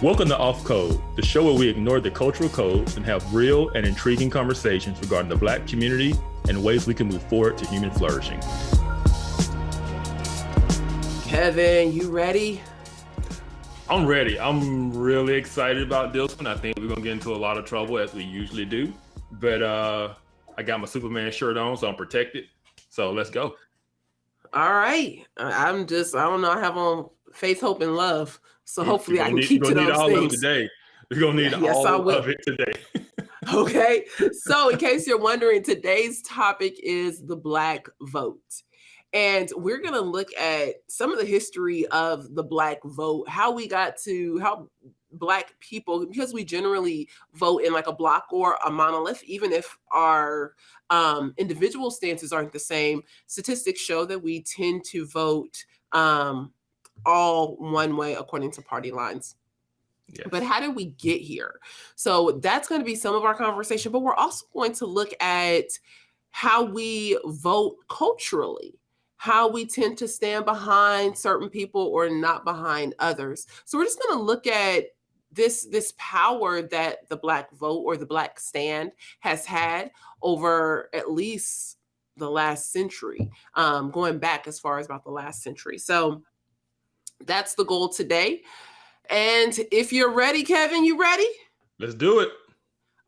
Welcome to Off Code, the show where we ignore the cultural codes and have real and intriguing conversations regarding the Black community and ways we can move forward to human flourishing. Kevin, you ready? I'm ready. I'm really excited about this one. I think we're going to get into a lot of trouble as we usually do. But I got my Superman shirt on, so I'm protected. So let's go. All right. I don't know. I have on faith, hope, and love. So hopefully I can keep to those things. Today. We're going to need all of it today. Okay. So in case you're wondering, today's topic is the Black vote. And we're going to look at some of the history of the Black vote, how Black people, because we generally vote in like a block or a monolith, even if our individual stances aren't the same, statistics show that we tend to vote all one way according to party lines. Yes. But how did we get here? So that's going to be some of our conversation, but we're also going to look at how we vote culturally, how we tend to stand behind certain people or not behind others. So we're just going to look at this power that the Black vote or the Black stand has had over at least the last century, going back as far as about the last century. So that's the goal today. And if you're ready, Kevin, you ready? Let's do it.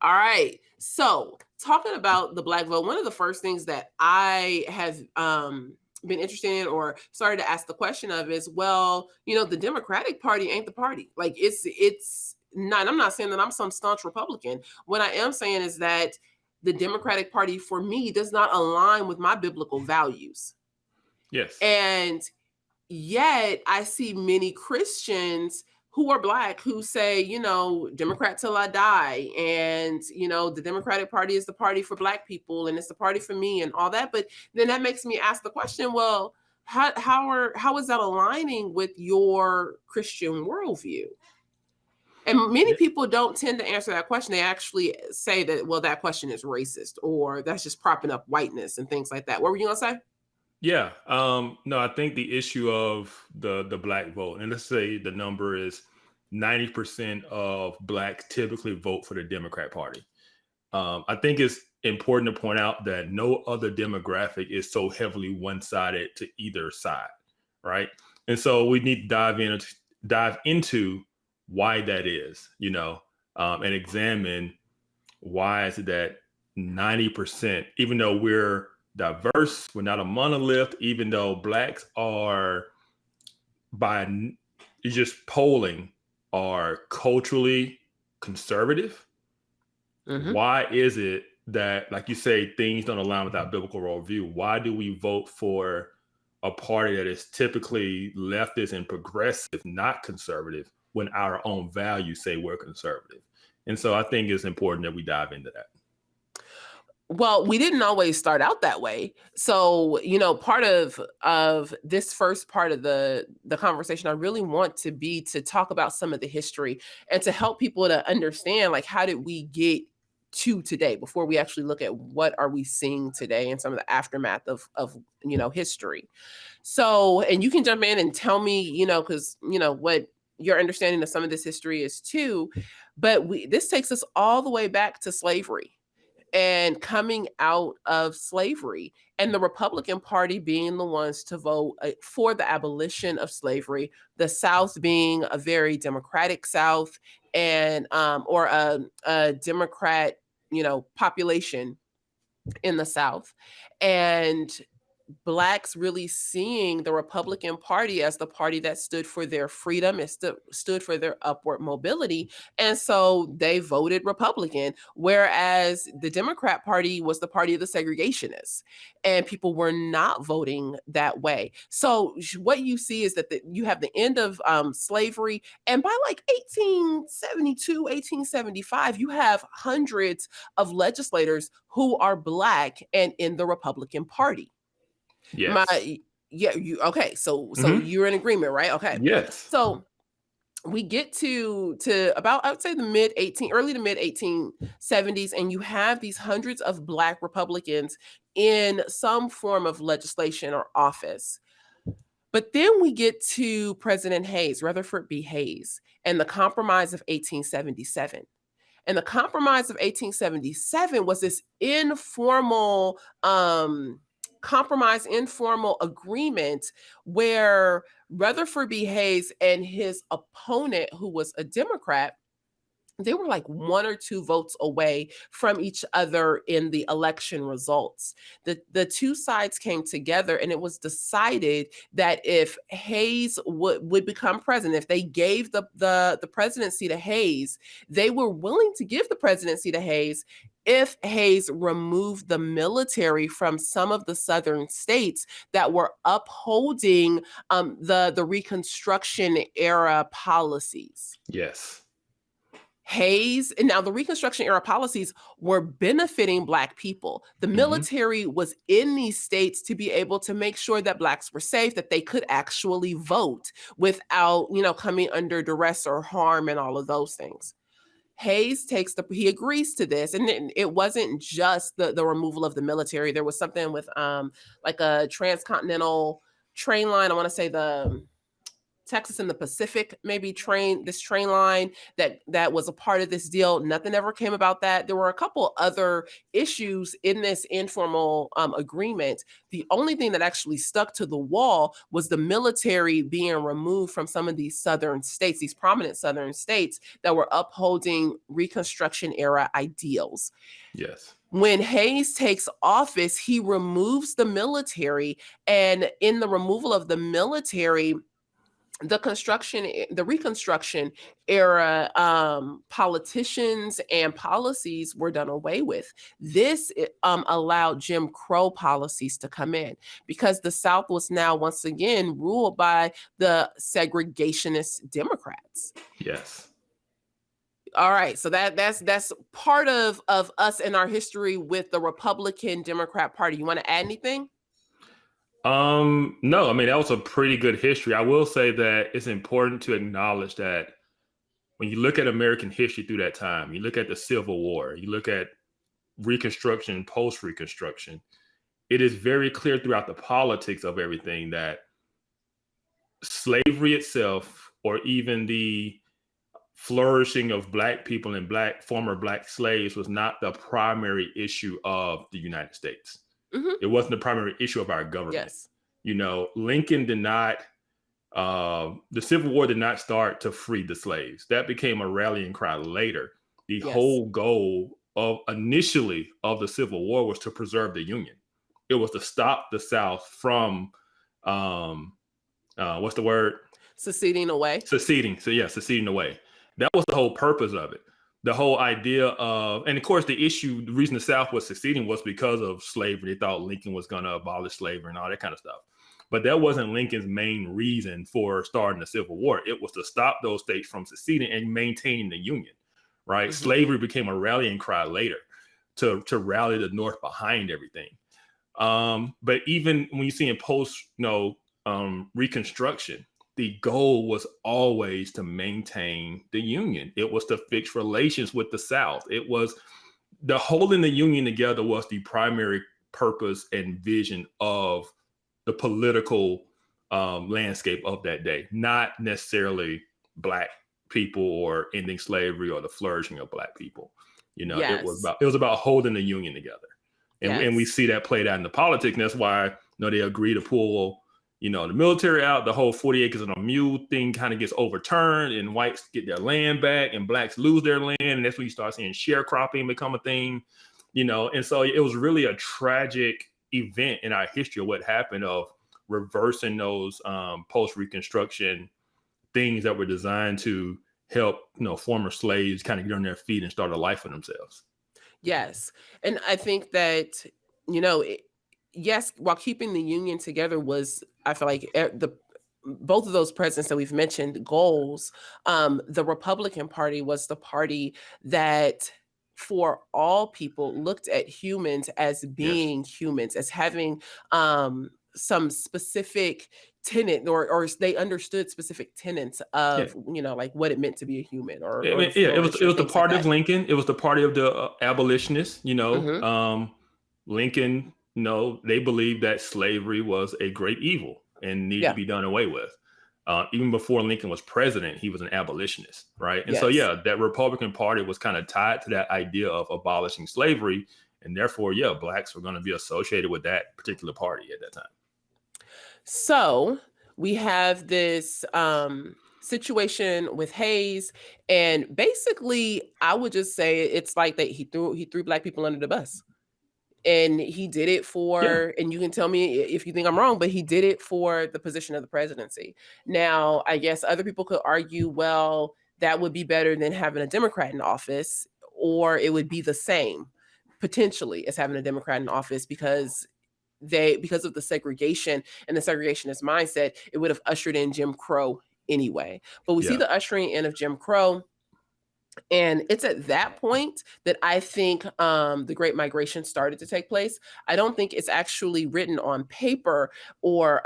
All right. So talking about the Black vote, one of the first things that I have been interested in or started to ask the question of is, well, the Democratic Party ain't the party. Like it's not, I'm not saying that I'm some staunch Republican. What I am saying is that the Democratic Party for me does not align with my biblical values. Yes. And yet I see many Christians who are Black who say, Democrat till I die. And, the Democratic Party is the party for Black people and it's the party for me and all that. But then that makes me ask the question, well, how is that aligning with your Christian worldview? And many people don't tend to answer that question. They actually say that, well, that question is racist or that's just propping up whiteness and things like that. What were you going to say? Yeah. No, I think the issue of the Black vote, and let's say the number is 90% of Blacks typically vote for the Democrat Party. I think it's important to point out that no other demographic is so heavily one-sided to either side, right? And so we need to dive into why that is, and examine why is it that 90%, even though we're diverse, we're not a monolith, even though Blacks are, by just polling, are culturally conservative. Mm-hmm. Why is it that, like you say, things don't align with our biblical worldview? Why do we vote for a party that is typically leftist and progressive, not conservative, when our own values say we're conservative? And so I think it's important that we dive into that. Well, we didn't always start out that way. So, part of this first part of the conversation, I really want to talk about some of the history and to help people to understand, like, how did we get to today before we actually look at what are we seeing today and some of the aftermath of history. So, and you can jump in and tell me, because, what your understanding of some of this history is too. But this takes us all the way back to slavery. And coming out of slavery and the Republican Party being the ones to vote for the abolition of slavery, the South being a very Democratic South and or a Democrat, population in the South, and Blacks really seeing the Republican Party as the party that stood for their freedom, it stood for their upward mobility. And so they voted Republican, whereas the Democrat Party was the party of the segregationists, and people were not voting that way. So what you see is that you have the end of slavery, and by like 1872, 1875, you have hundreds of legislators who are Black and in the Republican Party. Yes. Okay. So you're in agreement, right? Okay. Yes. So we get to about, I would say early to mid 1870s, and you have these hundreds of Black Republicans in some form of legislation or office. But then we get to President Hayes, Rutherford B. Hayes, and the Compromise of 1877. And the Compromise of 1877 was this informal compromise, informal agreement where Rutherford B. Hayes and his opponent, who was a Democrat, they were like 1 or 2 votes away from each other in the election results. The two sides came together, and it was decided that if Hayes would become president, if they gave the presidency to Hayes, they were willing to give the presidency to Hayes if Hayes removed the military from some of the southern states that were upholding the Reconstruction era policies. Yes. Hayes, and now the Reconstruction era policies were benefiting Black people. The military was in these states to be able to make sure that Blacks were safe, that they could actually vote without, coming under duress or harm and all of those things. Hayes he agrees to this, and it wasn't just the removal of the military. There was something with like a transcontinental train line. I want to say the Texas and the Pacific, maybe train line that was a part of this deal. Nothing ever came about that. There were a couple other issues in this informal agreement. The only thing that actually stuck to the wall was the military being removed from some of these southern states, these prominent southern states that were upholding Reconstruction era ideals. Yes. When Hayes takes office, he removes the military, and in the removal of the military, the Reconstruction era politicians and policies were done away with. This allowed Jim Crow policies to come in because the South was now once again ruled by the segregationist Democrats. Yes. All right, so that's part of us in our history with the Republican Democrat Party. You want to add anything? No, I mean, that was a pretty good history. I will say that it's important to acknowledge that when you look at American history through that time, you look at the Civil War, you look at Reconstruction, post-Reconstruction, it is very clear throughout the politics of everything that slavery itself, or even the flourishing of Black people and former Black slaves, was not the primary issue of the United States. Mm-hmm. It wasn't the primary issue of our government. Yes. Lincoln did not, the Civil War did not start to free the slaves. That became a rallying cry later. The whole goal initially of the Civil War was to preserve the Union. It was to stop the South from, what's the word? Seceding away. Seceding away. That was the whole purpose of it. The whole idea of, and of course, the reason the South was seceding was because of slavery. They thought Lincoln was going to abolish slavery and all that kind of stuff. But that wasn't Lincoln's main reason for starting the Civil War. It was to stop those states from seceding and maintaining the Union, right? Mm-hmm. Slavery became a rallying cry later to rally the North behind everything. But even when you see in post, Reconstruction, the goal was always to maintain the Union. It was to fix relations with the South. It was the holding the Union together was the primary purpose and vision of the political landscape of that day, not necessarily Black people or ending slavery or the flourishing of Black people. It was about holding the Union together. And we see that played out in the politics. And that's why they agree to pull the military out. The whole 40 acres and a mule thing kind of gets overturned, and whites get their land back and Blacks lose their land. And that's when you start seeing sharecropping become a thing, and so it was really a tragic event in our history of what happened of reversing those post-Reconstruction things that were designed to help, former slaves kind of get on their feet and start a life for themselves. Yes. And I think that, yes, while keeping the Union together was, I feel like both of those presidents that we've mentioned goals, the Republican Party was the party that for all people looked at humans as being humans, as having some specific tenet or they understood specific tenets of, like what it meant to be a human it was the party of Lincoln. It was the party of the abolitionists, Lincoln, they believed that slavery was a great evil. and need to Yeah. be done away with. Even before Lincoln was president, he was an abolitionist, right? And so, Yes. yeah, that Republican Party was kind of tied to that idea of abolishing slavery. And therefore, yeah, blacks were going to be associated with that particular party at that time. So we have this situation with Hayes, and basically, I would just say it's like that he threw black people under the bus. And he did it for, and you can tell me if you think I'm wrong, but he did it for the position of the presidency. Now, I guess other people could argue, well, that would be better than having a Democrat in office, or it would be the same potentially as having a Democrat in office because of the segregation and the segregationist mindset, it would have ushered in Jim Crow anyway. But we see the ushering in of Jim Crow. And it's at that point that I think the Great Migration started to take place. I don't think it's actually written on paper or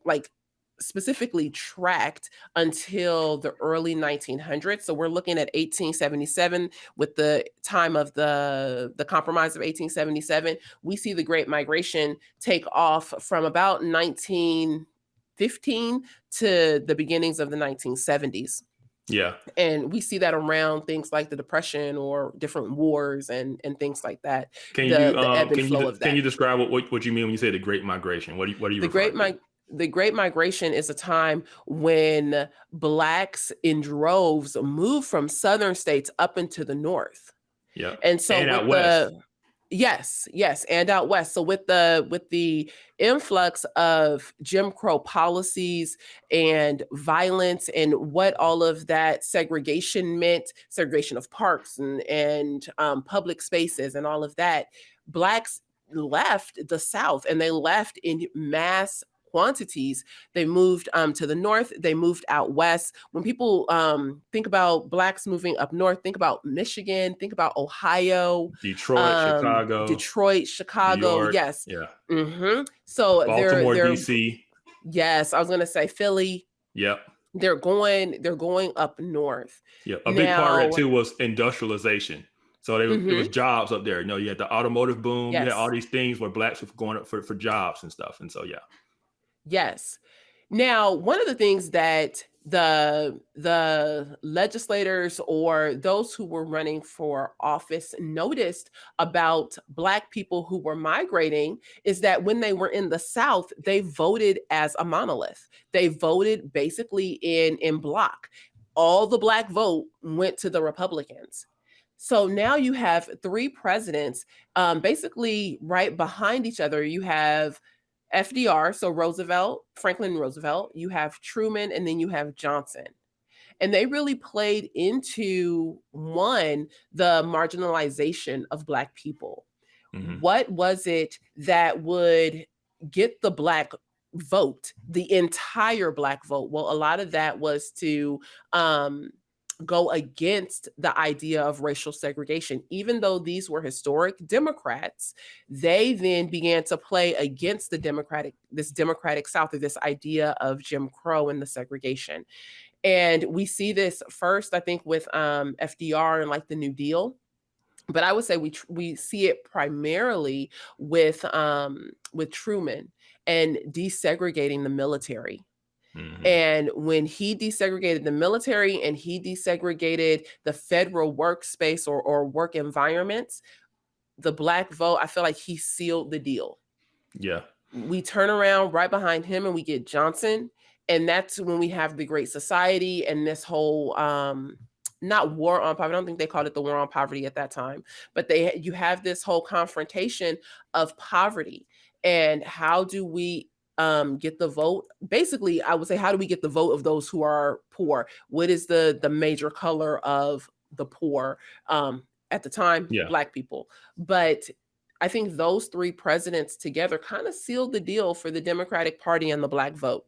like specifically tracked until the early 1900s. So we're looking at 1877 with the time of the Compromise of 1877. We see the Great Migration take off from about 1915 to the beginnings of the 1970s. Yeah. And we see that around things like the Depression or different wars and things like that. Can The you ebb and flow of that. Can you describe what you mean when you say the Great Migration? What are you referring to? The Great Migration is a time when blacks in droves moved from southern states up into the north. Yeah. And so And out with west. Yes, and out west. So with the influx of Jim Crow policies and violence and what all of that segregation meant, segregation of parks and public spaces and all of that, blacks left the South, and they left in mass quantities. They moved to the north, they moved out west. When people think about blacks moving up north, think about Michigan, think about Ohio, Detroit, Chicago, New York. Yes. Yeah. So Baltimore, they're DC. Yes, I was gonna say Philly. Yep. They're going up north. Yeah. A big part of that too was industrialization. So it was jobs up there. You know, you had the automotive boom. Yes. You had all these things where blacks were going up for jobs and stuff. And so, yeah. Yes. Now, one of the things that the legislators or those who were running for office noticed about Black people who were migrating is that when they were in the South, they voted as a monolith. They voted basically in block. All the Black vote went to the Republicans. So now you have three presidents basically right behind each other. You have FDR, so Franklin Roosevelt, you have Truman, and then you have Johnson. And they really played into, one, the marginalization of Black people. What was it that would get the Black vote, the entire Black vote? Well, a lot of that was to go against the idea of racial segregation. Even though these were historic Democrats, they then began to play against this democratic South, or this idea of Jim Crow and the segregation. And we see this first, I think, with FDR and like the New Deal. But I would say we see it primarily with Truman and desegregating the military. And when he desegregated the military and he desegregated the federal workspace or work environments, the Black vote, I feel like he sealed the deal. Yeah. We turn around right behind him and we get Johnson. And that's when we have the Great Society and this whole, not war on poverty. I don't think they called it the war on poverty at that time, but you have this whole confrontation of poverty. And how do we get the vote? Basically, I would say, how do we get the vote of those who are poor? What is the major color of the poor at the time? Yeah. Black people. But I think those three presidents together kind of sealed the deal for the Democratic Party and the Black vote.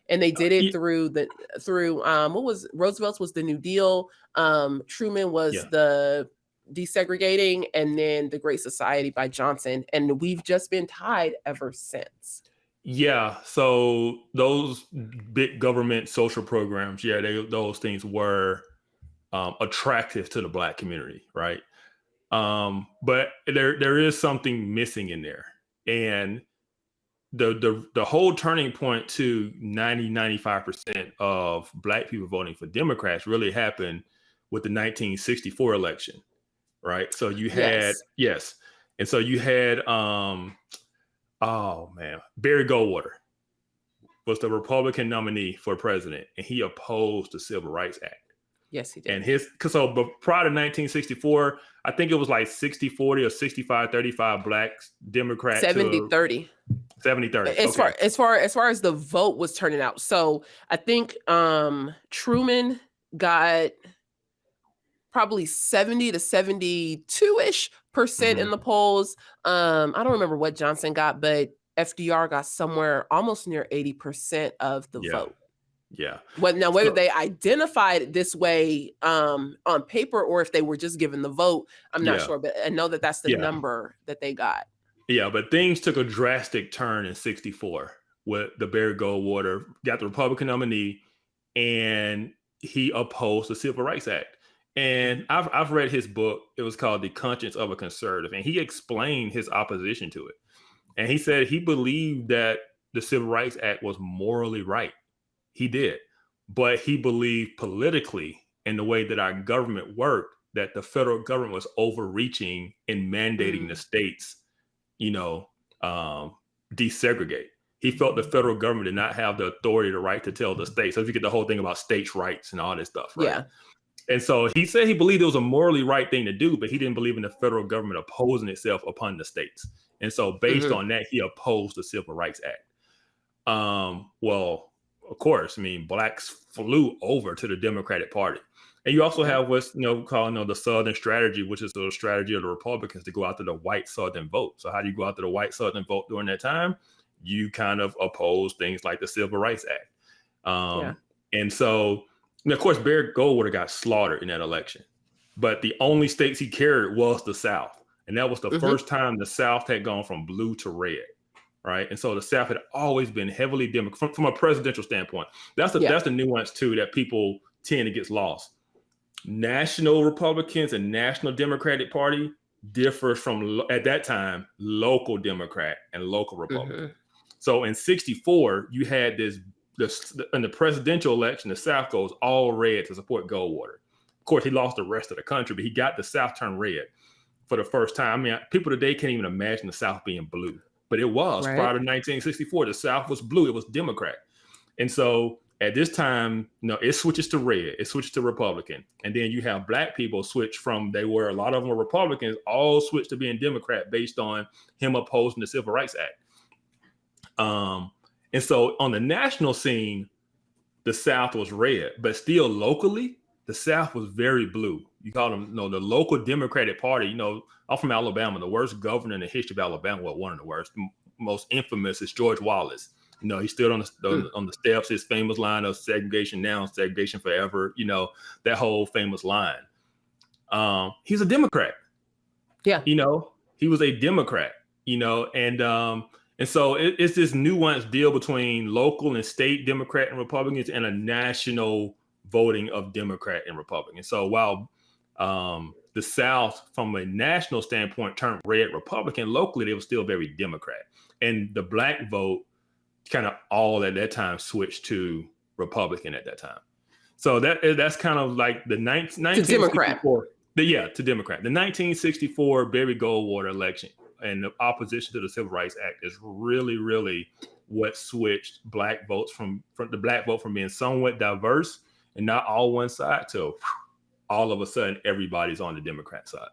And they did it through what was Roosevelt's was the New Deal. Truman was the desegregating, and then the Great Society by Johnson. And we've just been tied ever since. Yeah. So those big government social programs, those things were attractive to the Black community, right? But there is something missing in there. And the whole turning point to 95% of black people voting for Democrats really happened with the 1964 election, right? So you had, Yes. and so you had Barry Goldwater was the Republican nominee for president, and he opposed the Civil Rights Act. Yes, he did. And but prior to 1964, I think it was like 60-40 or 65-35 black Democrat 70-30. 70-30. As far as the vote was turning out. So I think Truman got probably 70 to 72-ish% in the polls. I don't remember what Johnson got, but FDR got somewhere almost near 80% of the vote. Yeah. Well, now whether they identified it this way on paper or if they were just given the vote, I'm not sure. But I know that that's the number that they got. Yeah, but things took a drastic turn in 64 with the Barry Goldwater got the Republican nominee, and he opposed the Civil Rights Act. And I've read his book. It was called The Conscience of a Conservative, and he explained his opposition to it. And he said he believed that the Civil Rights Act was morally right. He did, but he believed politically in the way that our government worked, that the federal government was overreaching in mandating the states, desegregate. He felt the federal government did not have the authority, the right to tell the states. So if you get the whole thing about states' rights and all this stuff, right? Yeah. And so he said he believed it was a morally right thing to do, but he didn't believe in the federal government opposing itself upon the states. And so based on that, he opposed the Civil Rights Act. Well, of course, I mean, blacks flew over to the Democratic Party. And you also have what's called the Southern strategy, which is the strategy of the Republicans to go after the white Southern vote. So how do you go after the white Southern vote during that time? You kind of oppose things like the Civil Rights Act. And so, and of course, Barry Goldwater got slaughtered in that election. But the only states he carried was the South. And that was the first time the South had gone from blue to red. Right. And so the South had always been heavily Democratic from a presidential standpoint. That's the nuance, too, that people tend to get lost. National Republicans and National Democratic Party differs from, at that time, local Democrat and local Republican. So in 64, you had in the presidential election, the South goes all red to support Goldwater. Of course, he lost the rest of the country, but he got the South turned red for the first time. I mean, people today can't even imagine the South being blue. But it was prior to 1964. The South was blue. It was Democrat. And so at this time, it switches to red. It switches to Republican. And then you have black people switch from, a lot of them were Republicans, all switched to being Democrat based on him opposing the Civil Rights Act. And so on the national scene, the South was red, but still locally, the South was very blue. You call them, the local Democratic Party. I'm from Alabama. The worst governor in the history of Alabama, well, one of the worst, most infamous, is George Wallace. He stood on the steps, his famous line of segregation now, segregation forever. That whole famous line. He's a Democrat. Yeah. He was a Democrat. And so it's this nuanced deal between local and state Democrat and Republicans and a national voting of Democrat and Republican. So while the South, from a national standpoint, turned red Republican, locally they were still very Democrat. And the black vote kind of all at that time switched to Republican at that time. So that's kind of like the 1964. To Democrat. The 1964 Barry Goldwater election and the opposition to the Civil Rights Act is really, really what switched black votes from the black vote from being somewhat diverse and not all one side to all of a sudden everybody's on the Democrat side.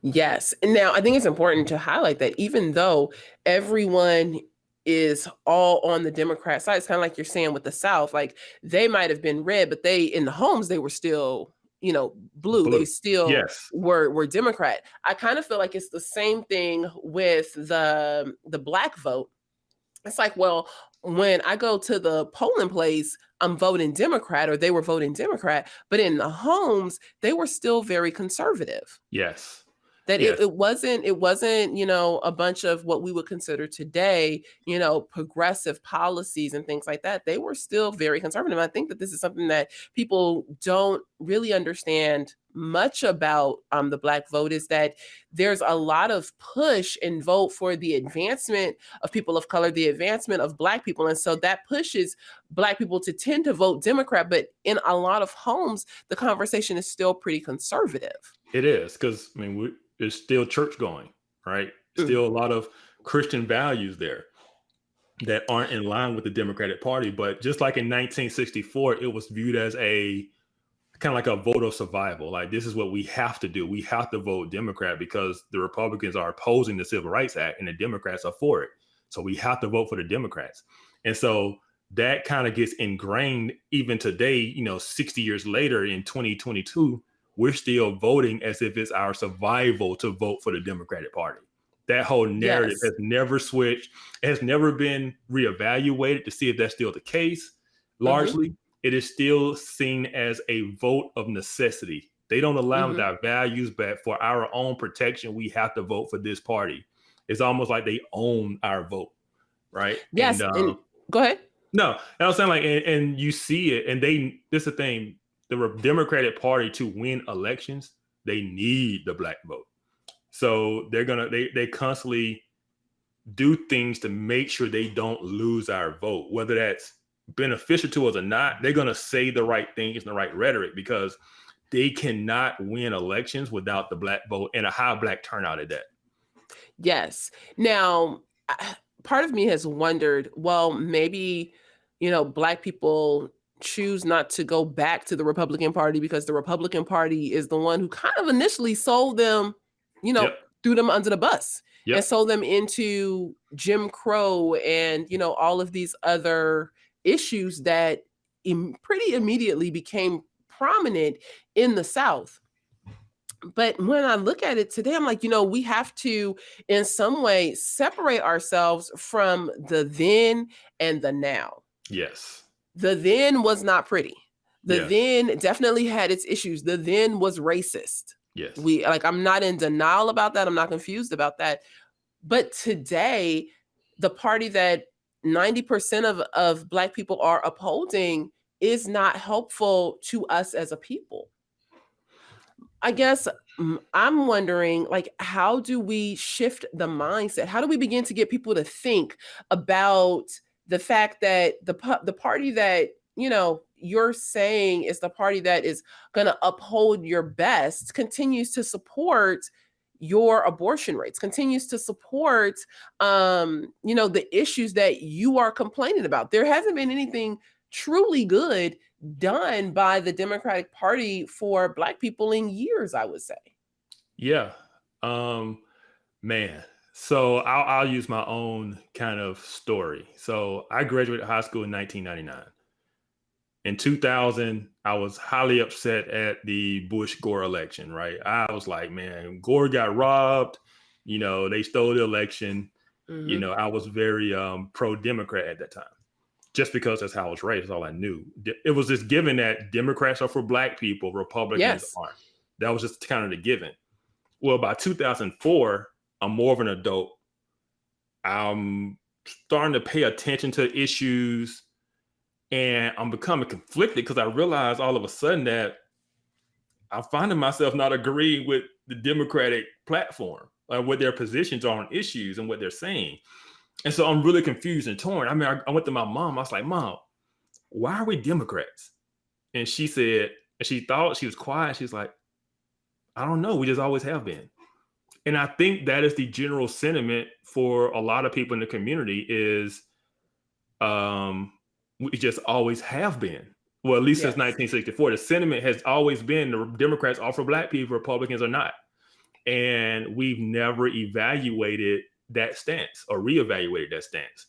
Yes. Now, I think it's important to highlight that even though everyone is all on the Democrat side, it's kind of like you're saying with the South, like they might have been red, but in the homes, they were still, blue. They still were Democrat. I kind of feel like it's the same thing with the black vote. It's like, well, when I go to the polling place, I'm voting Democrat, or they were voting Democrat, but in the homes, they were still very conservative. Yes. That it wasn't, a bunch of what we would consider today, progressive policies and things like that. They were still very conservative. I think that this is something that people don't really understand much about the Black vote is that there's a lot of push and vote for the advancement of people of color, the advancement of Black people. And so that pushes Black people to tend to vote Democrat. But in a lot of homes, the conversation is still pretty conservative. It is, because I mean, there's still church going, right? Still a lot of Christian values there that aren't in line with the Democratic Party. But just like in 1964, it was viewed as a kind of like a vote of survival. Like, this is what we have to do. We have to vote Democrat because the Republicans are opposing the Civil Rights Act and the Democrats are for it. So we have to vote for the Democrats. And so that kind of gets ingrained even today, 60 years later in 2022, we're still voting as if it's our survival to vote for the Democratic Party. That whole narrative has never switched. It has never been reevaluated to see if that's still the case. Largely, it is still seen as a vote of necessity. They don't align with our values, but for our own protection, we have to vote for this party. It's almost like they own our vote, right? Yes. And go ahead. No, I was saying, like, and you see it, and this is the thing, the Democratic Party, to win elections, they need the Black vote. So they constantly do things to make sure they don't lose our vote, whether that's beneficial to us or not. They're going to say the right things and the right rhetoric because they cannot win elections without the Black vote and a high Black turnout at that. Yes. Now, part of me has wondered, well, maybe, Black people choose not to go back to the Republican Party because the Republican Party is the one who kind of initially sold them, threw them under the bus and sold them into Jim Crow and, all of these other issues that pretty immediately became prominent in the South. But when I look at it today, I'm like, we have to, in some way, separate ourselves from the then and the now. Yes. The then was not pretty. The then definitely had its issues. The then was racist. Yes. I'm not in denial about that. I'm not confused about that. But today, the party that 90% of Black people are upholding is not helpful to us as a people. I guess I'm wondering, how do we shift the mindset? How do we begin to get people to think about the fact that the party that, you're saying is the party that is going to uphold your best continues to support your abortion rates, continues to support, the issues that you are complaining about? There hasn't been anything truly good done by the Democratic Party for Black people in years, I would say. Yeah. Man. So I'll use my own kind of story. So I graduated high school in 1999. In 2000, I was highly upset at the Bush-Gore election, right? I was like, man, Gore got robbed. They stole the election. I was very pro-Democrat at that time, just because that's how I was raised. That's all I knew. It was just given that Democrats are for Black people, Republicans aren't. That was just kind of the given. Well, by 2004, I'm more of an adult. I'm starting to pay attention to issues, and I'm becoming conflicted because I realized all of a sudden that I'm finding myself not agreeing with the Democratic platform, like what their positions are on issues and what they're saying. And so I'm really confused and torn. I mean, I went to my mom. I was like, Mom, why are we Democrats? And she said, and she thought, she was quiet. She's like, I don't know. We just always have been. And I think that is the general sentiment for a lot of people in the community is we just always have been. Well, at least since 1964, the sentiment has always been the Democrats are for Black people, Republicans are not. And we've never evaluated that stance or reevaluated that stance.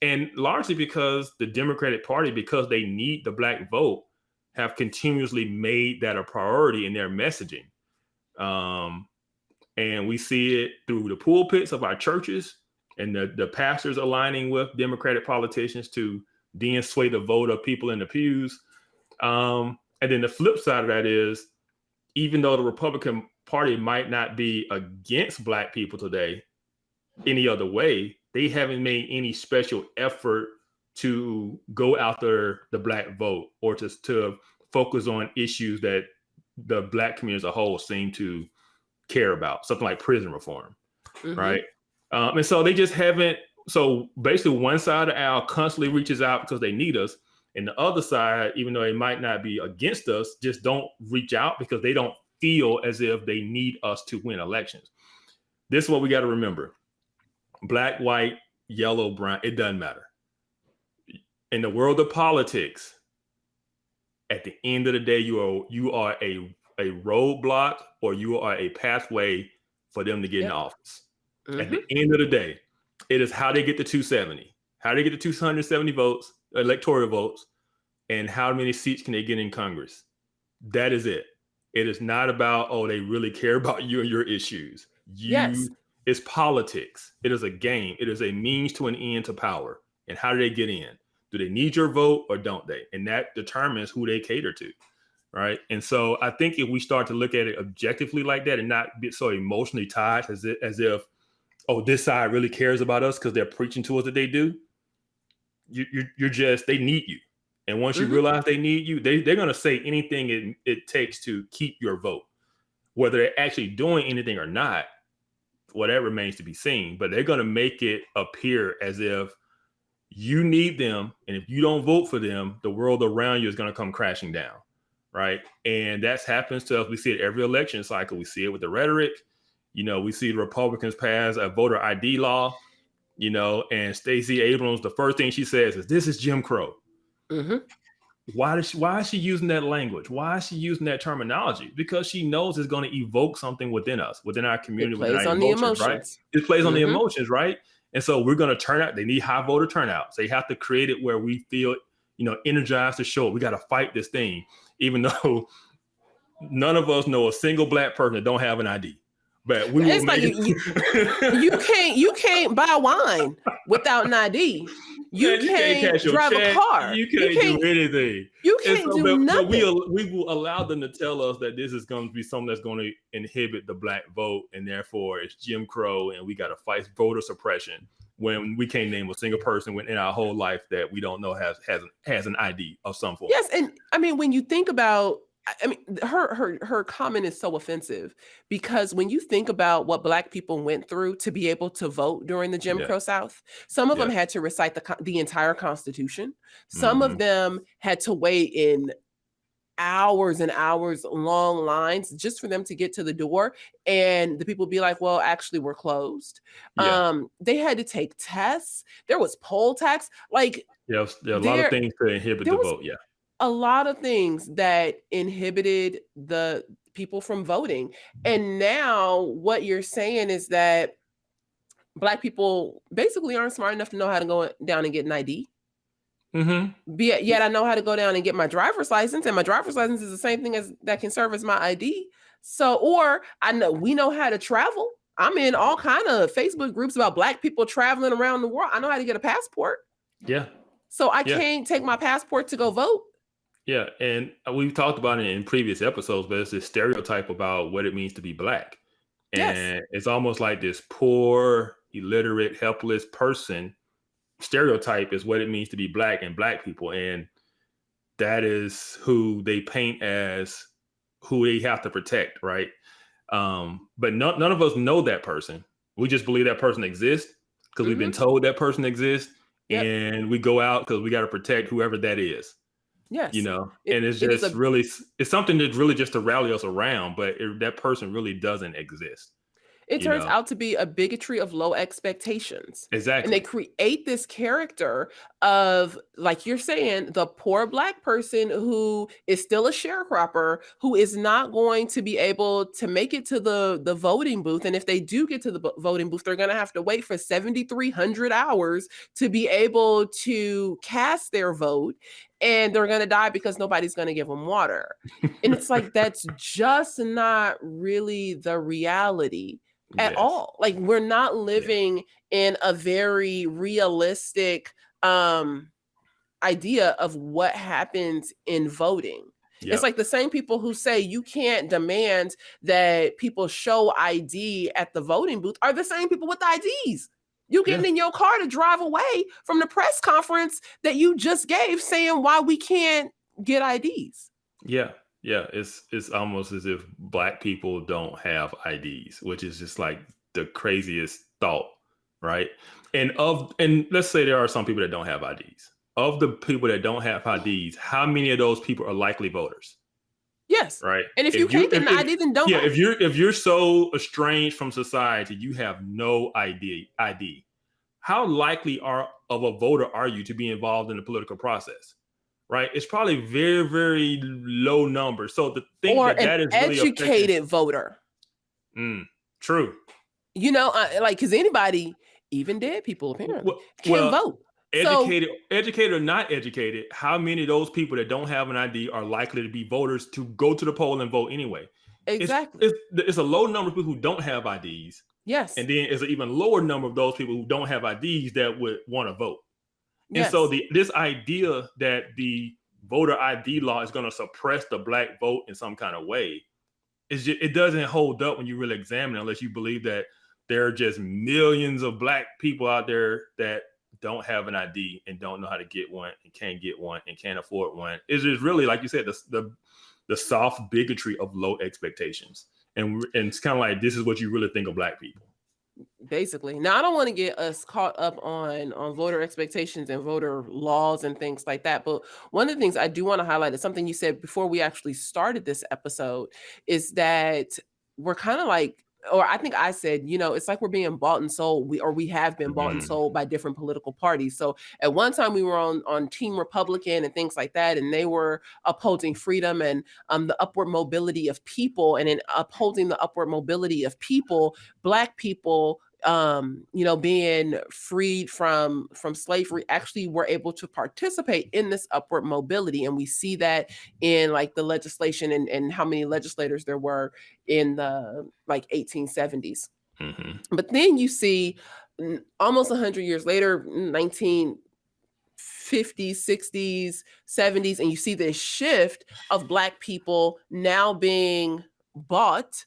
And largely because the Democratic Party, because they need the Black vote, have continuously made that a priority in their messaging. And we see it through the pulpits of our churches and the pastors aligning with Democratic politicians to then sway the vote of people in the pews. And then the flip side of that is, even though the Republican Party might not be against Black people today any other way, they haven't made any special effort to go after the Black vote or to focus on issues that the Black community as a whole seem to care about, something like prison reform, right? And so they just haven't. So basically, one side of the aisle constantly reaches out because they need us, and the other side, even though they might not be against us, just don't reach out because they don't feel as if they need us to win elections. This is what we got to remember: black, white, yellow, brown, it doesn't matter. In the world of politics, at the end of the day, you are a roadblock, or you are a pathway for them to get in office. At the end of the day, it is how they get to 270, how they get to 270 votes, electoral votes, and how many seats can they get in Congress. That is it. It is not about, oh, they really care about you and your issues. It's politics. It is a game. It is a means to an end to power. And how do they get in? Do they need your vote or don't they? And that determines who they cater to, right? And so I think if we start to look at it objectively like that and not get so emotionally tied as if, oh, this side really cares about us because they're preaching to us that they do, you're just, they need you. And once you realize they need you, they're going to say anything it takes to keep your vote. Whether they're actually doing anything or not, well, that remains to be seen. But they're going to make it appear as if you need them, and if you don't vote for them, the world around you is going to come crashing down, right? And that happens to us. We see it every election cycle. We see it with the rhetoric. We see the Republicans pass a voter ID law, and Stacey Abrams, the first thing she says is, "This is Jim Crow." Why is she using that language? Why is she using that terminology? Because she knows it's going to evoke something within us, within our community, it plays on emotions, the emotions, right? It plays on the emotions, right? And so we're going to turn out. They need high voter turnout. So they have to create it where we feel, energized to show it. We got to fight this thing, even though none of us know a single black person that don't have an ID. But it's like you can't buy wine without an ID. You can't drive a car. You can't do anything. You can't do nothing. But we will allow them to tell us that this is going to be something that's going to inhibit the black vote, and therefore it's Jim Crow, and we got to fight voter suppression when we can't name a single person in our whole life that we don't know has an ID of some form. Yes, and I mean, when you think about, her comment is so offensive, because when you think about what Black people went through to be able to vote during the Jim Crow South, some of them had to recite the entire Constitution. Some of them had to wait in hours and hours long lines just for them to get to the door, and the people be like, well, actually we're closed. They had to take tests. There was poll tax. Like, there are a lot of things to inhibit the vote. A lot of things that inhibited the people from voting. And now what you're saying is that Black people basically aren't smart enough to know how to go down and get an ID. Yet I know how to go down and get my driver's license, and my driver's license is the same thing as that can serve as my ID. So, or we know how to travel. I'm in all kind of Facebook groups about Black people traveling around the world. I know how to get a passport. So I can't take my passport to go vote. Yeah, and we've talked about it in previous episodes, but it's this stereotype about what it means to be Black. And it's almost like this poor, illiterate, helpless person stereotype is what it means to be Black and Black people. And that is who they paint as who they have to protect, right? But none of us know that person. We just believe that person exists because we've been told that person exists. And we go out because we got to protect whoever that is. Yes. And it's just really, it's something that's really just to rally us around, but that person really doesn't exist. It turns out to be a bigotry of low expectations. Exactly. And they create this character of, like you're saying, the poor Black person who is still a sharecropper, who is not going to be able to make it to the voting booth. And if they do get to the voting booth, they're going to have to wait for 7,300 hours to be able to cast their vote. And they're going to die because nobody's going to give them water. And it's like, that's just not really the reality at all. Like, we're not living in a very realistic idea of what happens in voting. It's like the same people who say you can't demand that people show ID at the voting booth are the same people with IDs. You getting in your car to drive away from the press conference that you just gave saying why we can't get IDs. Yeah, it's almost as if black people don't have IDs, which is just like the craziest thought, right? And let's say there are some people that don't have IDs. Of the people that don't have IDs, how many of those people are likely voters? Yes. Right. And if you can't get an ID, then don't yeah, vote. if you're so estranged from society, you have no ID. How likely of a voter are you to be involved in the political process? Right. It's probably very, very low numbers. So to think Or that an is really affecting. educated voter. True. You know, like, because anybody, even dead people apparently, can vote. Educated or not educated, how many of those people that don't have an ID are likely to be voters to go to the poll and vote anyway? Exactly. It's a low number of people who don't have IDs. Yes. And then it's an even lower number of those people who don't have IDs that would want to vote. Yes. And so this idea that the voter ID law is going to suppress the black vote in some kind of way, it doesn't hold up when you really examine it, unless you believe that there are just millions of black people out there that don't have an ID and don't know how to get one and can't get one and can't afford one. It's just really, like you said, the soft bigotry of low expectations. And it's kind of like, this is what you really think of black people. Basically. Now, I don't want to get us caught up on voter expectations and voter laws and things like that. But one of the things I do want to highlight is something you said before we actually started this episode, is that we're kind of like, or I think I said, you know, it's like we're being bought and sold. We have been bought and sold by different political parties. So at one time we were on Team Republican and things like that, and they were upholding freedom and the upward mobility of people. And in upholding the upward mobility of people, black people, you know, being freed from slavery, actually were able to participate in this upward mobility. And we see that in like the legislation and how many legislators there were in the like 1870s. But then you see almost 100 years later, 1950s, 60s, 70s, and you see this shift of black people now being bought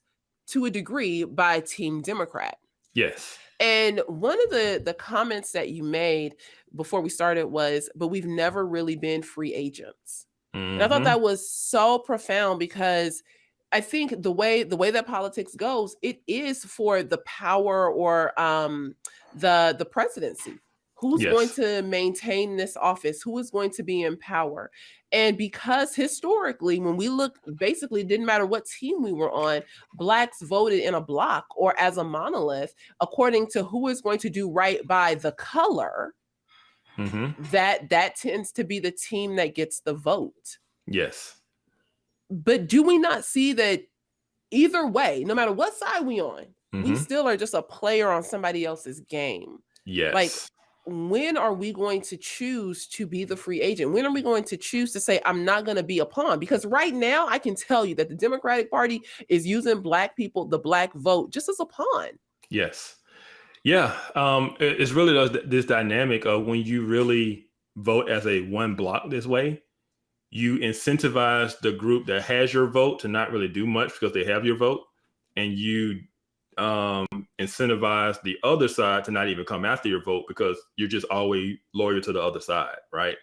to a degree by Team Democrat. Yes. And one of the comments that you made before we started was, but we've never really been free agents. And I thought that was so profound, because I think the way that politics goes, it is for the power or the presidency. Who's going to maintain this office? Who is going to be in power? And because historically, when we look, basically, it didn't matter what team we were on, blacks voted in a block or as a monolith according to who is going to do right by the color. That tends to be the team that gets the vote. Yes. But do we not see that either way, no matter what side we on, we still are just a player on somebody else's game? Yes. Like, when are we going to choose to be the free agent? When are we going to choose to say, I'm not going to be a pawn? Because right now, I can tell you that the Democratic Party is using black people, the black vote, just as a pawn. Yes. Yeah. It's really this dynamic of when you really vote as a one block this way, you incentivize the group that has your vote to not really do much because they have your vote, and you incentivize the other side to not even come after your vote because you're just always loyal to the other side, right?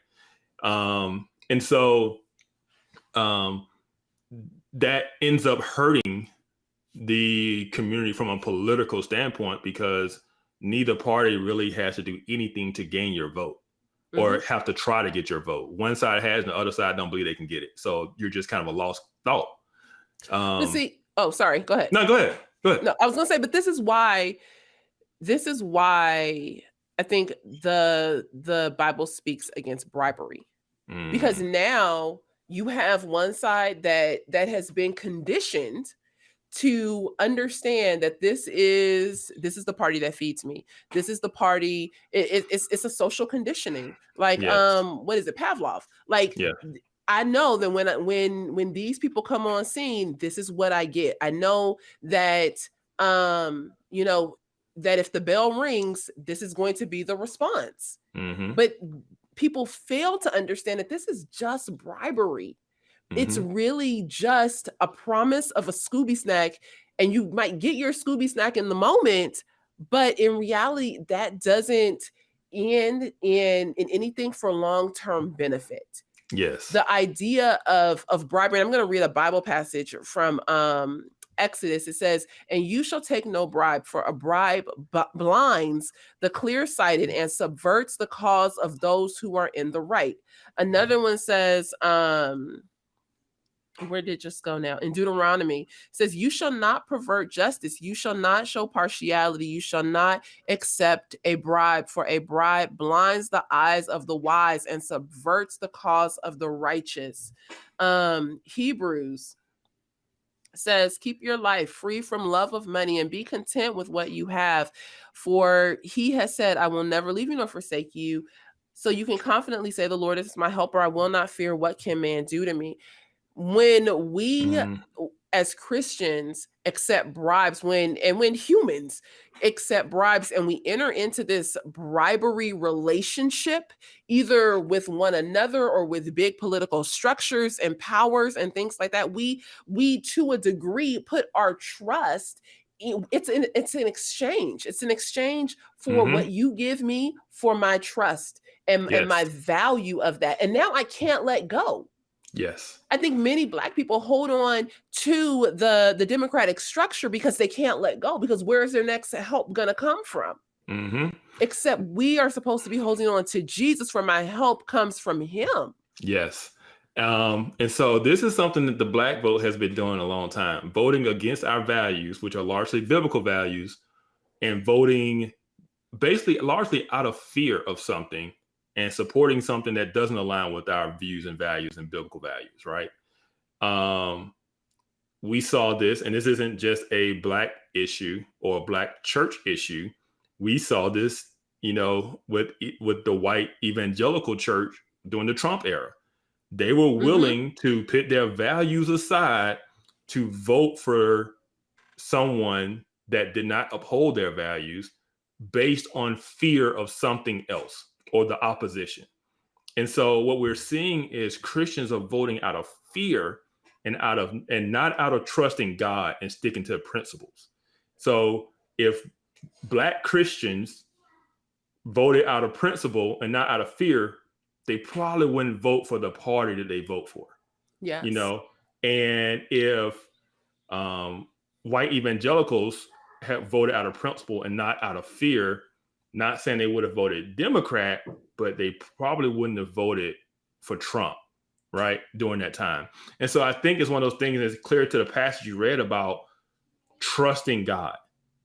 And so that ends up hurting the community from a political standpoint, because neither party really has to do anything to gain your vote or have to try to get your vote. One side has and the other side don't believe they can get it. So you're just kind of a lost thought. Oh, sorry. Go ahead. No, go ahead. No, I was going to say, but this is why I think the Bible speaks against bribery, because now you have one side that has been conditioned to understand that this is the party that feeds me. This is the party. It's a social conditioning. Like, what is it? Pavlov. Like, I know that when these people come on scene, this is what I get. I know that, you know, that if the bell rings, this is going to be the response. But people fail to understand that this is just bribery. It's really just a promise of a Scooby snack, and you might get your Scooby snack in the moment, but in reality, that doesn't end in anything for long-term benefit. Yes. The idea of bribery. I'm going to read a Bible passage from Exodus. It says, "And you shall take no bribe, for a bribe blinds the clear-sighted and subverts the cause of those who are in the right." Another one says, where did it just go now? In Deuteronomy, it says, "You shall not pervert justice. You shall not show partiality. You shall not accept a bribe, for a bribe blinds the eyes of the wise and subverts the cause of the righteous." Hebrews says, "Keep your life free from love of money and be content with what you have. For he has said, I will never leave you nor forsake you. So you can confidently say, the Lord is my helper. I will not fear. What can man do to me?" When we as Christians accept bribes, when humans accept bribes and we enter into this bribery relationship, either with one another or with big political structures and powers and things like that, we to a degree put our trust. It's an exchange. It's an exchange for what you give me for my trust and my value of that. And now I can't let go. Yes. I think many Black people hold on to the democratic structure because they can't let go, because where is their next help going to come from? Except we are supposed to be holding on to Jesus, for my help comes from him. Yes. And so this is something that the Black vote has been doing a long time, voting against our values, which are largely biblical values, and voting basically largely out of fear of something and supporting something that doesn't align with our views and values and biblical values, right? We saw this, and this isn't just a Black issue or a Black church issue. We saw this, with the white evangelical church during the Trump era. They were willing to put their values aside to vote for someone that did not uphold their values based on fear of something else or the opposition. And so what we're seeing is Christians are voting out of fear and not out of trusting God and sticking to principles. So if Black Christians voted out of principle and not out of fear, they probably wouldn't vote for the party that they vote for. Yes. And if white evangelicals have voted out of principle and not out of fear, not saying they would have voted Democrat, but they probably wouldn't have voted for Trump, right, during that time. And so I think it's one of those things that's clear to the passage you read about trusting God.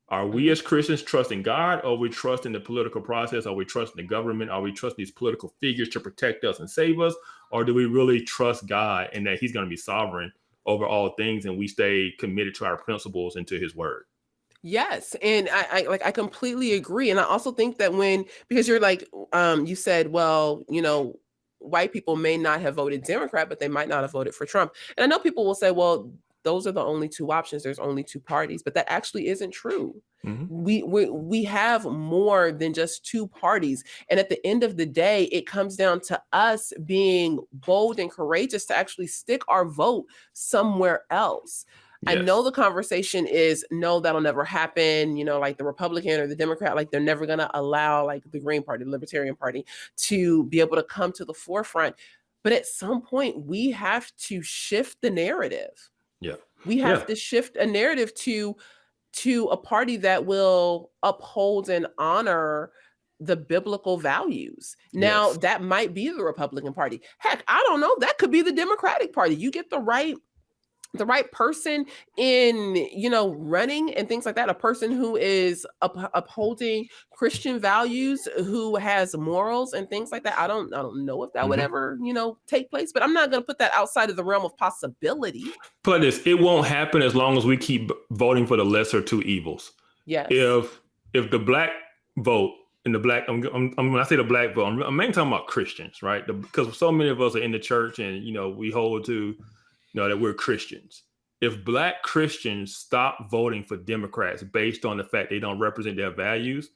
Are we as Christians trusting God? Or are we trusting the political process? Are we trusting the government? Are we trusting these political figures to protect us and save us? Or do we really trust God and that he's going to be sovereign over all things and we stay committed to our principles and to his word? Yes. And I completely agree. And I also think that because you're like, you said, well, white people may not have voted Democrat, but they might not have voted for Trump. And I know people will say, well, those are the only two options. There's only two parties, but that actually isn't true. We have more than just two parties. And at the end of the day, it comes down to us being bold and courageous to actually stick our vote somewhere else. Yes. I know the conversation is, no, that'll never happen. Like the Republican or the Democrat, like they're never going to allow like the Green Party, the Libertarian Party to be able to come to the forefront. But at some point, we have to shift the narrative. Yeah. We have to shift a narrative to a party that will uphold and honor the biblical values. Now, that might be the Republican Party. Heck, I don't know. That could be the Democratic Party. You get the right person in, running and things like that, a person who is upholding Christian values, who has morals and things like that. I don't know if that would ever, take place, but I'm not going to put that outside of the realm of possibility. But it won't happen as long as we keep voting for the lesser two evils. Yes. If the Black vote and the Black, when I say the Black vote, I'm mainly talking about Christians, right? Because so many of us are in the church and, we hold to that we're Christians. If Black Christians stop voting for Democrats based on the fact they don't represent their values,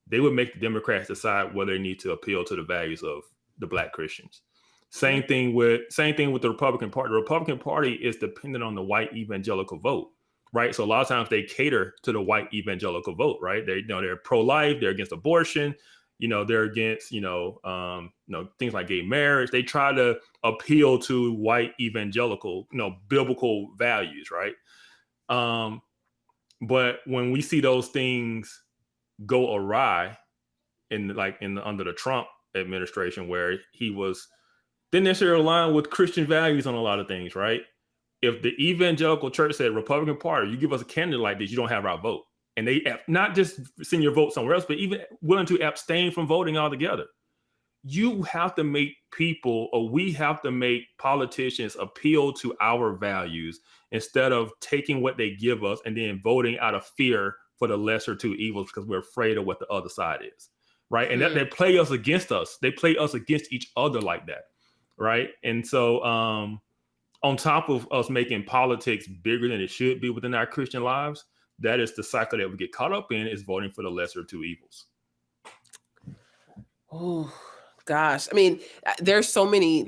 they would make the Democrats decide whether they need to appeal to the values of the Black Christians. Same thing with the Republican Party. The Republican Party is dependent on the white evangelical vote, right? So a lot of times they cater to the white evangelical vote, right? They're pro-life, they're against abortion, They're against, things like gay marriage. They try to appeal to white evangelical, biblical values, right? But when we see those things go awry under the Trump administration, where he didn't necessarily align with Christian values on a lot of things, right? If the evangelical church said, Republican Party, you give us a candidate like this, you don't have our vote. And they not just send your vote somewhere else, but even willing to abstain from voting altogether. You have to make we have to make politicians appeal to our values instead of taking what they give us and then voting out of fear for the lesser two evils because we're afraid of what the other side is, right? And that they play us against us. They play us against each other like that, right? And so on top of us making politics bigger than it should be within our Christian lives, that is the cycle that we get caught up in, is voting for the lesser of two evils. Oh gosh. I mean, there's so many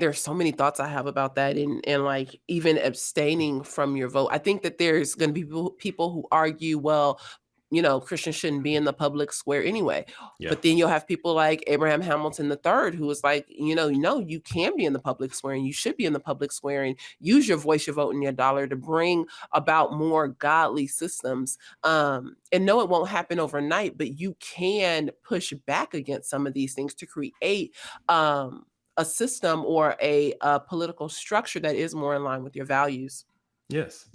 thoughts I have about that, and like even abstaining from your vote. I think that there's going to be people who argue, well, Christians shouldn't be in the public square anyway. Yeah. But then you'll have people like Abraham Hamilton III, who was like, no, you can be in the public square and you should be in the public square and use your voice, your vote, and your dollar to bring about more godly systems. And no, it won't happen overnight, but you can push back against some of these things to create a system or a political structure that is more in line with your values. Yes.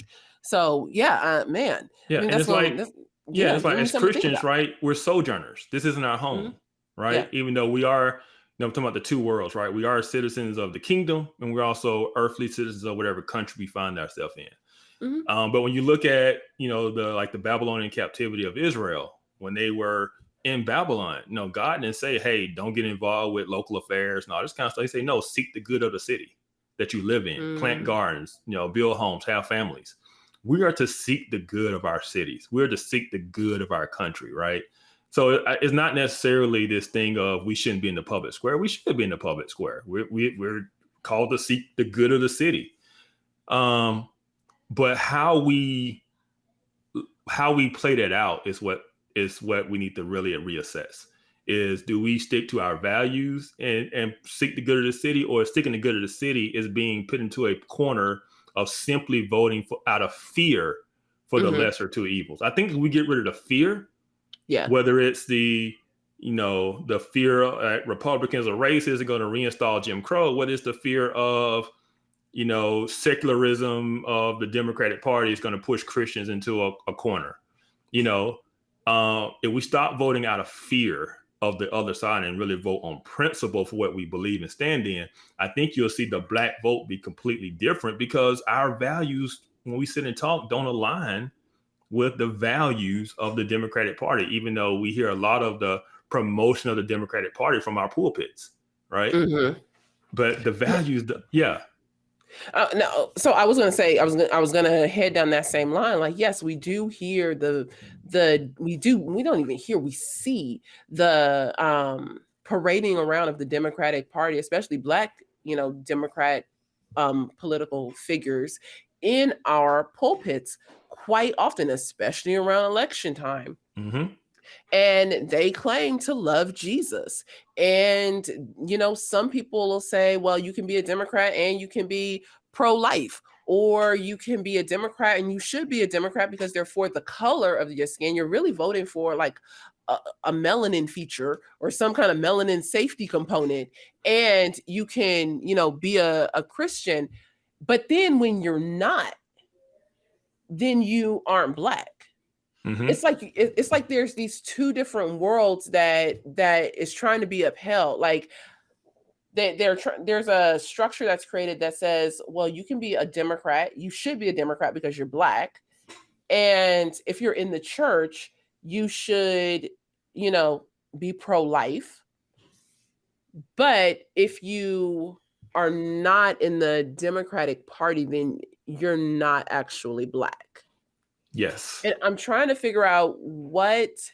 So man. Yeah, I mean, and it's like, it's like as Christians, right? We're sojourners. This isn't our home, right? Yeah. Even though we are, I'm talking about the two worlds, right? We are citizens of the kingdom, and we're also earthly citizens of whatever country we find ourselves in. But when you look at, the Babylonian captivity of Israel, when they were in Babylon, God didn't say, hey, don't get involved with local affairs and all this kind of stuff. He said, no, seek the good of the city that you live in, plant gardens, build homes, have families. We are to seek the good of our cities. We're to seek the good of our country, right? So it's not necessarily this thing of we shouldn't be in the public square. We should be in the public square. We're called to seek the good of the city. But how we play that out is what we need to really reassess. Is, do we stick to our values and seek the good of the city, or sticking the good of the city is being put into a corner of simply voting out of fear for the lesser two evils? I think if we get rid of the fear, whether it's the fear of Republicans or racists are going to reinstall Jim Crow, whether it's the fear of, secularism of the Democratic Party is going to push Christians into a corner. If we stop voting out of fear of the other side and really vote on principle for what we believe and stand in, I think you'll see the black vote be completely different, because our values, when we sit and talk, don't align with the values of the Democratic Party, even though we hear a lot of the promotion of the Democratic Party from our pulpits, right? But the values, no, so I was going to say, I was going to head down that same line. Like, yes, we do hear we don't even hear, we see the parading around of the Democratic Party, especially Black, Democrat political figures in our pulpits quite often, especially around election time. And they claim to love Jesus. And, some people will say, well, you can be a Democrat and you can be pro-life, or you can be a Democrat and you should be a Democrat because they're for the color of your skin. You're really voting for like a melanin feature or some kind of melanin safety component. And you can, be a Christian. But then when you're not, then you aren't Black. It's like there's these two different worlds that is trying to be upheld. Like there's a structure that's created that says, well, you can be a Democrat, you should be a Democrat because you're Black, and if you're in the church, you should, be pro-life. But if you are not in the Democratic Party, then you're not actually Black. Yes. And I'm trying to figure out what's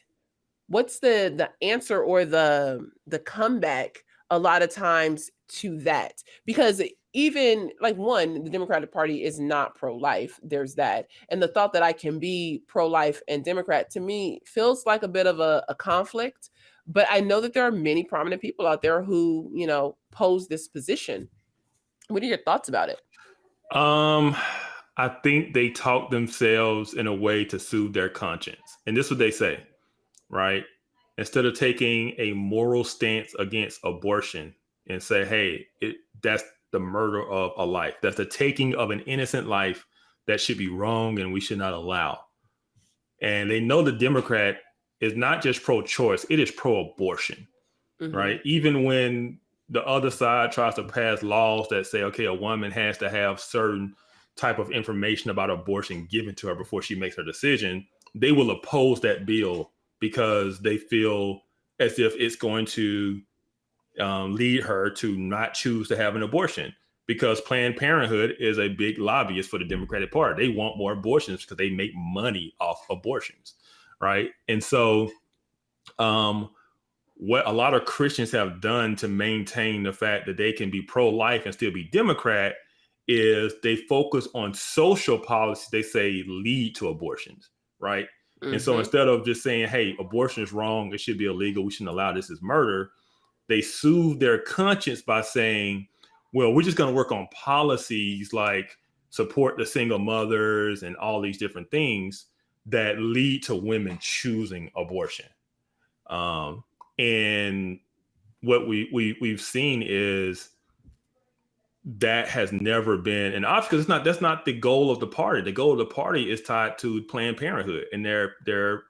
the answer or the comeback a lot of times to that. Because even like, one, the Democratic Party is not pro-life. There's that. And the thought that I can be pro-life and Democrat, to me, feels like a bit of a conflict. But I know that there are many prominent people out there who, pose this position. What are your thoughts about it? I think they talk themselves in a way to soothe their conscience. And this is what they say, right? Instead of taking a moral stance against abortion and say, hey, that's the murder of a life. That's the taking of an innocent life that should be wrong and we should not allow. And they know the Democrat is not just pro-choice, it is pro-abortion, right? Even when the other side tries to pass laws that say, okay, a woman has to have certain type of information about abortion given to her before she makes her decision, they will oppose that bill because they feel as if it's going to lead her to not choose to have an abortion, because Planned Parenthood is a big lobbyist for the Democratic Party. They want more abortions because they make money off abortions, right? And so what a lot of Christians have done to maintain the fact that they can be pro-life and still be Democrat is they focus on social policies they say lead to abortions, right? And so instead of just saying, hey, abortion is wrong, it should be illegal, we shouldn't allow this as murder, they soothe their conscience by saying, well, we're just going to work on policies like support the single mothers and all these different things that lead to women choosing abortion. And what we've seen is that has never been, and obviously that's not the goal of the party. The goal of the party is tied to Planned Parenthood and their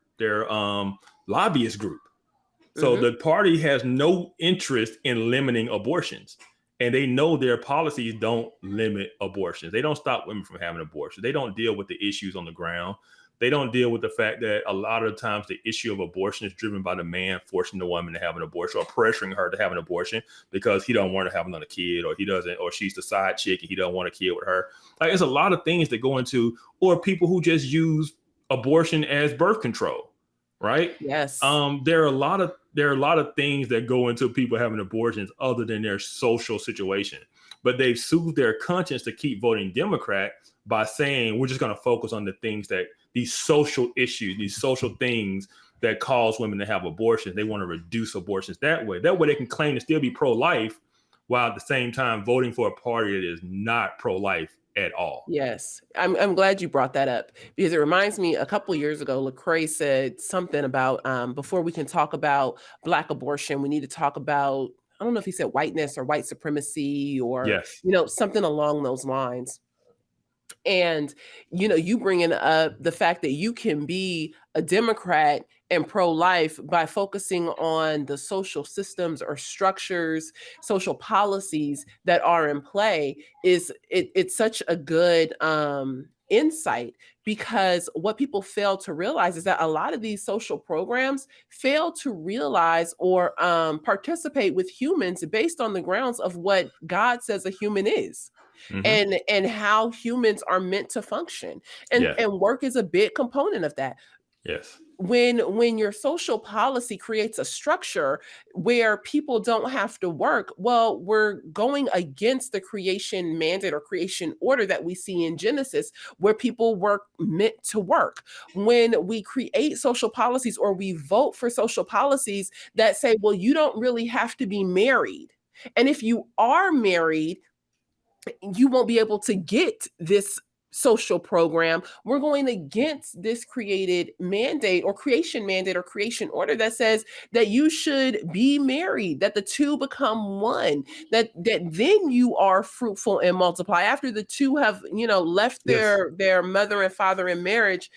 lobbyist group. So the party has no interest in limiting abortions, and they know their policies don't limit abortions. They don't stop women from having abortions. They don't deal with the issues on the ground. They don't deal with the fact that a lot of times the issue of abortion is driven by the man forcing the woman to have an abortion or pressuring her to have an abortion because he don't want to have another kid, or he doesn't, or she's the side chick and he don't want a kid with her. Like, there's a lot of things that go into, or people who just use abortion as birth control, right? Yes. There are a lot of things that go into people having abortions other than their social situation, but they've soothed their conscience to keep voting Democrat by saying we're just going to focus on the things that these social issues, these social things that cause women to have abortions. They want to reduce abortions that way. That way they can claim to still be pro-life while at the same time voting for a party that is not pro-life at all. Yes. I'm glad you brought that up, because it reminds me, a couple of years ago, Lecrae said something about before we can talk about Black abortion, we need to talk about, I don't know if he said whiteness or white supremacy or, Yes. something along those lines. And, you bringing up the fact that you can be a Democrat and pro-life by focusing on the social systems or structures, social policies that are in play it's such a good insight, because what people fail to realize is that a lot of these social programs fail to realize or participate with humans based on the grounds of what God says a human is. And how humans are meant to function. And work is a big component of that. Yes. When your social policy creates a structure where people don't have to work, well, we're going against the creation mandate or creation order that we see in Genesis, where people were meant to work. When we create social policies or we vote for social policies that say, well, you don't really have to be married, and if you are married, you won't be able to get this social program. We're going against this created mandate or creation order that says that you should be married, that the two become one, that then you are fruitful and multiply after the two have, left their mother and father in marriage.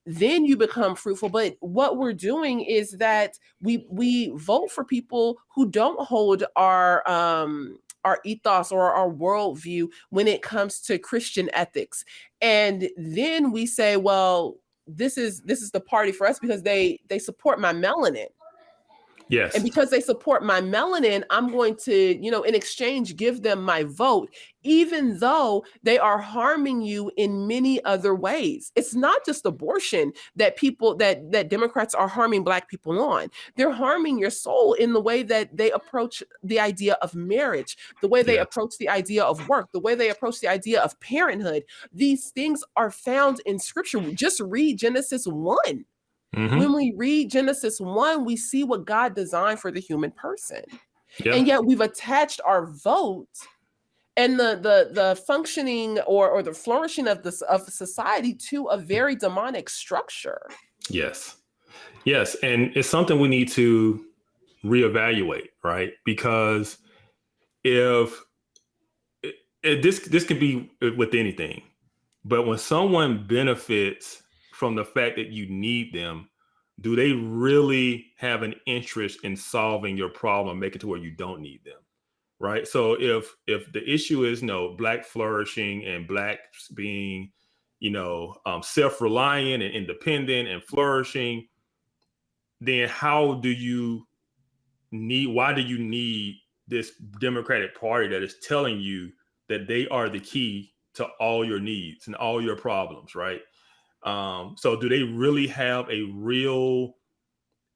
Then you become fruitful. But what we're doing is that we vote for people who don't hold our ethos or our worldview when it comes to Christian ethics. And then we say, well, this is the party for us because they support my melanin. Yes. And because they support my melanin, I'm going to, in exchange, give them my vote, even though they are harming you in many other ways. It's not just abortion that Democrats are harming Black people on. They're harming your soul in the way that they approach the idea of marriage, the way they approach the idea of work, the way they approach the idea of parenthood. These things are found in Scripture. Just read Genesis 1. Mhm. When we read Genesis 1, we see what God designed for the human person. Yeah. And yet we've attached our vote and the functioning or the flourishing of society to a very demonic structure. Yes. Yes. And it's something we need to reevaluate, right? Because if this could be with anything, but when someone benefits from the fact that you need them, do they really have an interest in solving your problem, make it to where you don't need them? Right. So if the issue is black flourishing and blacks being, self-reliant and independent and flourishing, then why do you need this Democratic Party that is telling you that they are the key to all your needs and all your problems, right? So do they really have a real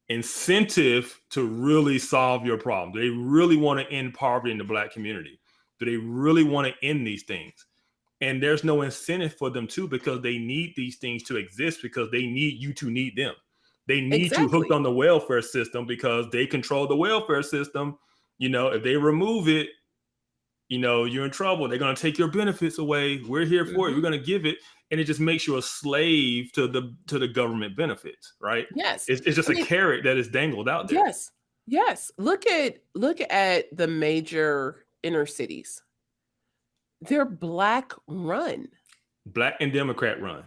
incentive to really solve your problem? Do they really want to end poverty in the black community? Do they really want to end these things? And there's no incentive for them to, because they need these things to exist, because they need you to need them. They need you hooked Exactly. on the welfare system because they control the welfare system. If they remove it, you're in trouble. They're going to take your benefits away. We're here for it. We're going to give it. And it just makes you a slave to the government benefits, right? Yes. It's just a carrot that is dangled out there. Yes. Yes. Look at the major inner cities. They're black run. Black and Democrat run.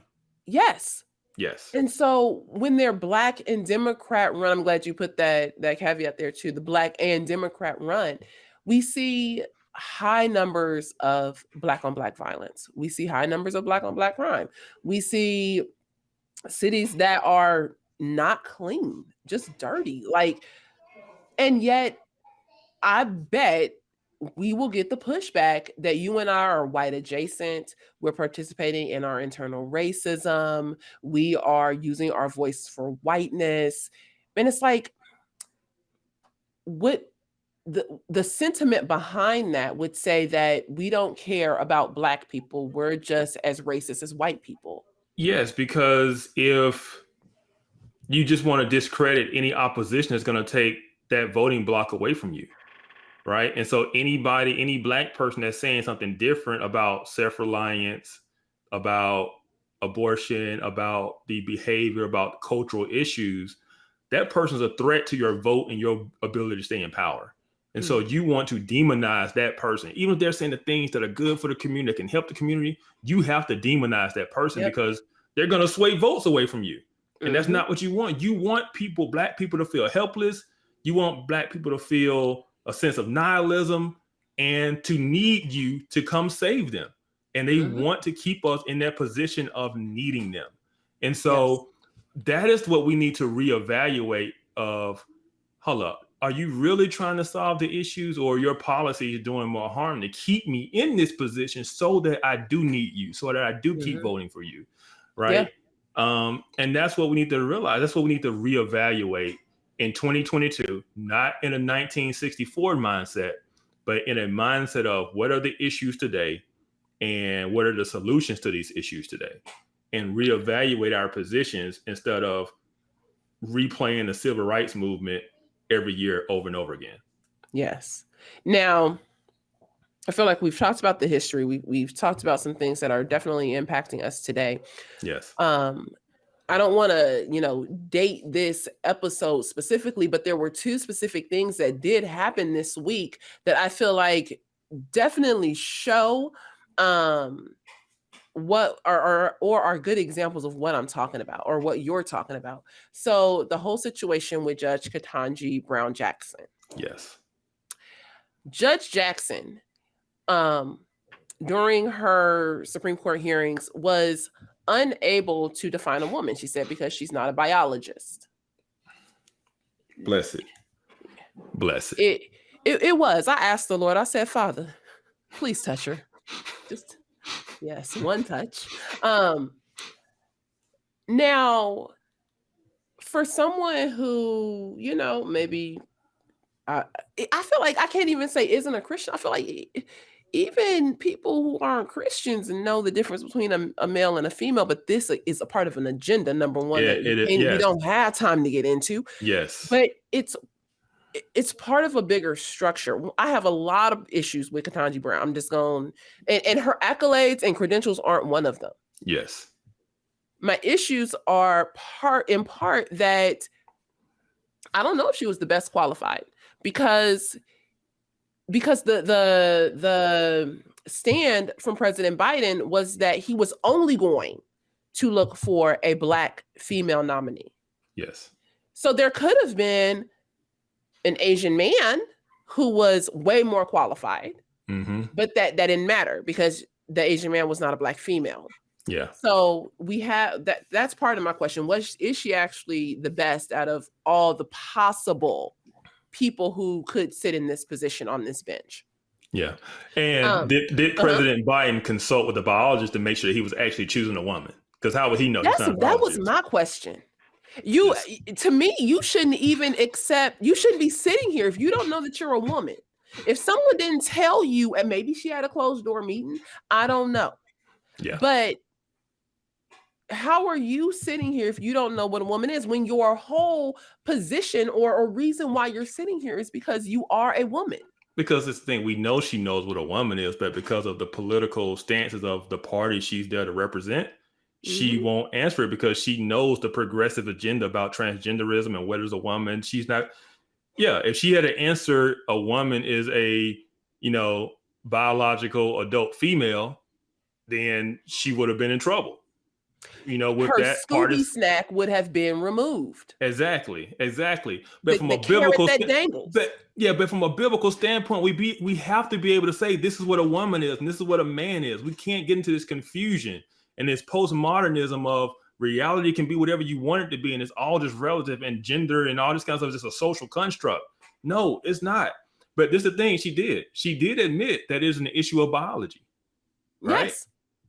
Yes. Yes. And so when they're black and Democrat run, I'm glad you put that caveat there too, the black and Democrat run, we see high numbers of black on black violence. We see high numbers of black on black crime. We see cities that are not clean, just dirty. And yet I bet we will get the pushback that you and I are white adjacent. We're participating in our internal racism. We are using our voice for whiteness. And it's like, what the sentiment behind that would say that we don't care about black people. We're just as racist as white people. Yes, because if you just want to discredit any opposition, that's going to take that voting block away from you. Right. And so any black person that's saying something different about self-reliance, about abortion, about the behavior, about cultural issues, that person's a threat to your vote and your ability to stay in power. And so you want to demonize that person. Even if they're saying the things that are good for the community, that can help the community, you have to demonize that person because they're going to sway votes away from you. And that's not what you want. You want black people to feel helpless. You want black people to feel a sense of nihilism and to need you to come save them. And they want to keep us in that position of needing them. And so that is what we need to reevaluate of, hold up, are you really trying to solve the issues, or your policy is doing more harm to keep me in this position so that I do need you, so that I do keep voting for you, right? Yeah. And that's what we need to realize. That's what we need to reevaluate in 2022, not in a 1964 mindset, but in a mindset of what are the issues today and what are the solutions to these issues today, and reevaluate our positions instead of replaying the civil rights movement every year over and over again. Yes. Now, I feel like we've talked about the history. We've talked about some things that are definitely impacting us today. Yes. I don't want to, date this episode specifically, but there were two specific things that did happen this week that I feel like definitely show what are good examples of what I'm talking about, or what you're talking about. So the whole situation with Judge Ketanji Brown Jackson. Yes. Judge Jackson, during her Supreme Court hearings, was unable to define a woman, she said, because she's not a biologist. Bless it. It was. I asked the Lord, I said, Father, please touch her. Just, yes, one touch. Now, for someone who, maybe I feel like I can't even say isn't a Christian. I feel like even people who aren't Christians know the difference between a male and a female, but this is a part of an agenda, number one, Yeah, that we yes, don't have time to get into. yes, But it's part of a bigger structure. I have a lot of issues with Ketanji Brown. I'm just going, and her accolades and credentials aren't one of them. yes. My issues are in part that I don't know if she was the best qualified, because the stand from President Biden was that he was only going to look for a Black female nominee. Yes. So there could have been an Asian man who was way more qualified, but that didn't matter because the Asian man was not a Black female. Yeah. So we have that's part of my question. Is she actually the best out of all the possible people who could sit in this position on this bench? Yeah. And did President Biden consult with the biologist to make sure he was actually choosing a woman? Because how would he know? That was my question. To me, you shouldn't even you shouldn't be sitting here if you don't know that you're a woman. If someone didn't tell you, and maybe she had a closed door meeting, I don't know. Yeah. But how are you sitting here if you don't know what a woman is, when your whole position or reason why you're sitting here is because you are a woman? Because it's the thing, we know she knows what a woman is, but because of the political stances of the party she's there to represent, she won't answer it because she knows the progressive agenda about transgenderism and what is a woman. She's not. Yeah, if she had to answer a woman is a, biological adult female, then she would have been in trouble. With her that Scooby snack would have been removed. Exactly. But from a biblical but from a biblical standpoint, we have to be able to say this is what a woman is and this is what a man is. We can't get into this confusion and this postmodernism of reality can be whatever you want it to be, and it's all just relative, and gender and all this kind of stuff is just a social construct. No, it's not. But this is the thing she did. She did admit that it is an issue of biology. Right?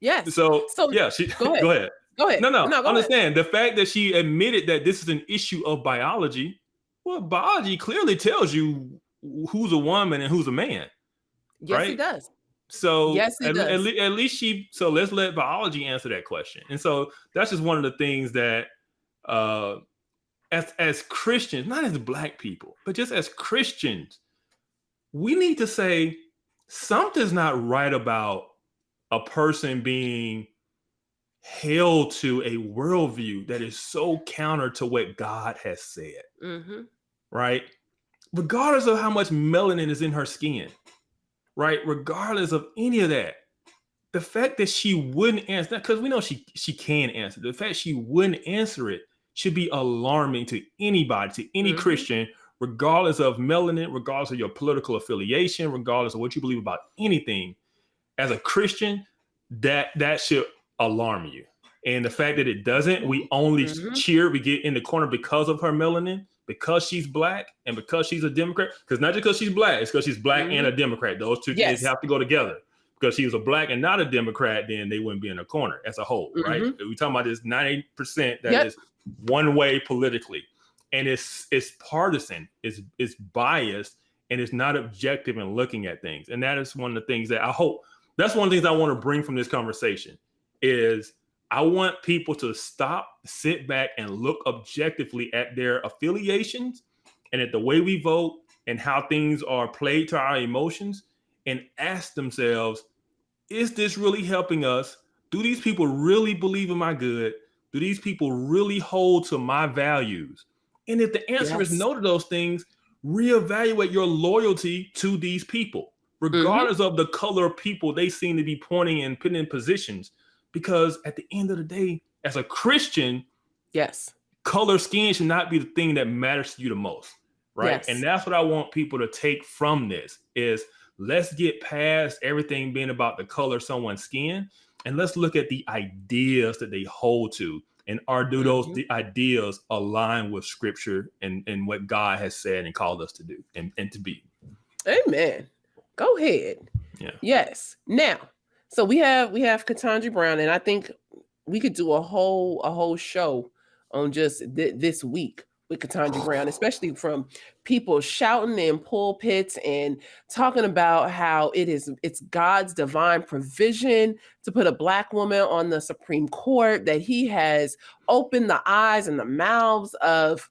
Yes. So yeah, go ahead. Go ahead. No, go understand. ahead. The fact that she admitted that this is an issue of biology, well, biology clearly tells you who's a woman and who's a man. Yes, right? It does. So yes, it does. At least so let's let biology answer that question. And so that's just one of the things that as Christians, not as Black people, but just as Christians, we need to say something's not right about a person being held to a worldview that is so counter to what God has said, right? Regardless of how much melanin is in her skin, right? Regardless of any of that, the fact that she wouldn't answer, because we know she can answer, the fact she wouldn't answer it should be alarming to anybody, to any Christian, regardless of melanin, regardless of your political affiliation, regardless of what you believe about anything. As a Christian, that should alarm you. And the fact that it doesn't, we only cheer, we get in the corner because of her melanin, because she's Black and because she's a Democrat. Because not just because she's Black, it's because she's Black and a Democrat. Those two things have to go together. Because she was a Black and not a Democrat, then they wouldn't be in a corner as a whole, right? We're talking about this 90% that is one way politically. And it's partisan, it's biased, and it's not objective in looking at things. And that is one of the things that I hope, that's one of the things I want to bring from this conversation is I want people to stop, sit back, and look objectively at their affiliations and at the way we vote and how things are played to our emotions and ask themselves, is this really helping us? Do these people really believe in my good? Do these people really hold to my values? And if the answer is no to those things, reevaluate your loyalty to these people, regardless of the color of people they seem to be pointing and putting in positions. Because at the end of the day, as a Christian, color skin should not be the thing that matters to you the most, right? And that's what I want people to take from this is let's get past everything being about the color of someone's skin, and let's look at the ideas that they hold to. And do those the ideas align with Scripture and what God has said and called us to do and to be? Amen. Go ahead. Yeah. Yes. Now, so we have Ketanji Brown, and I think we could do a whole show on just this week with Ketanji Brown, especially from people shouting in pulpits and talking about how it's God's divine provision to put a Black woman on the Supreme Court, that he has opened the eyes and the mouths of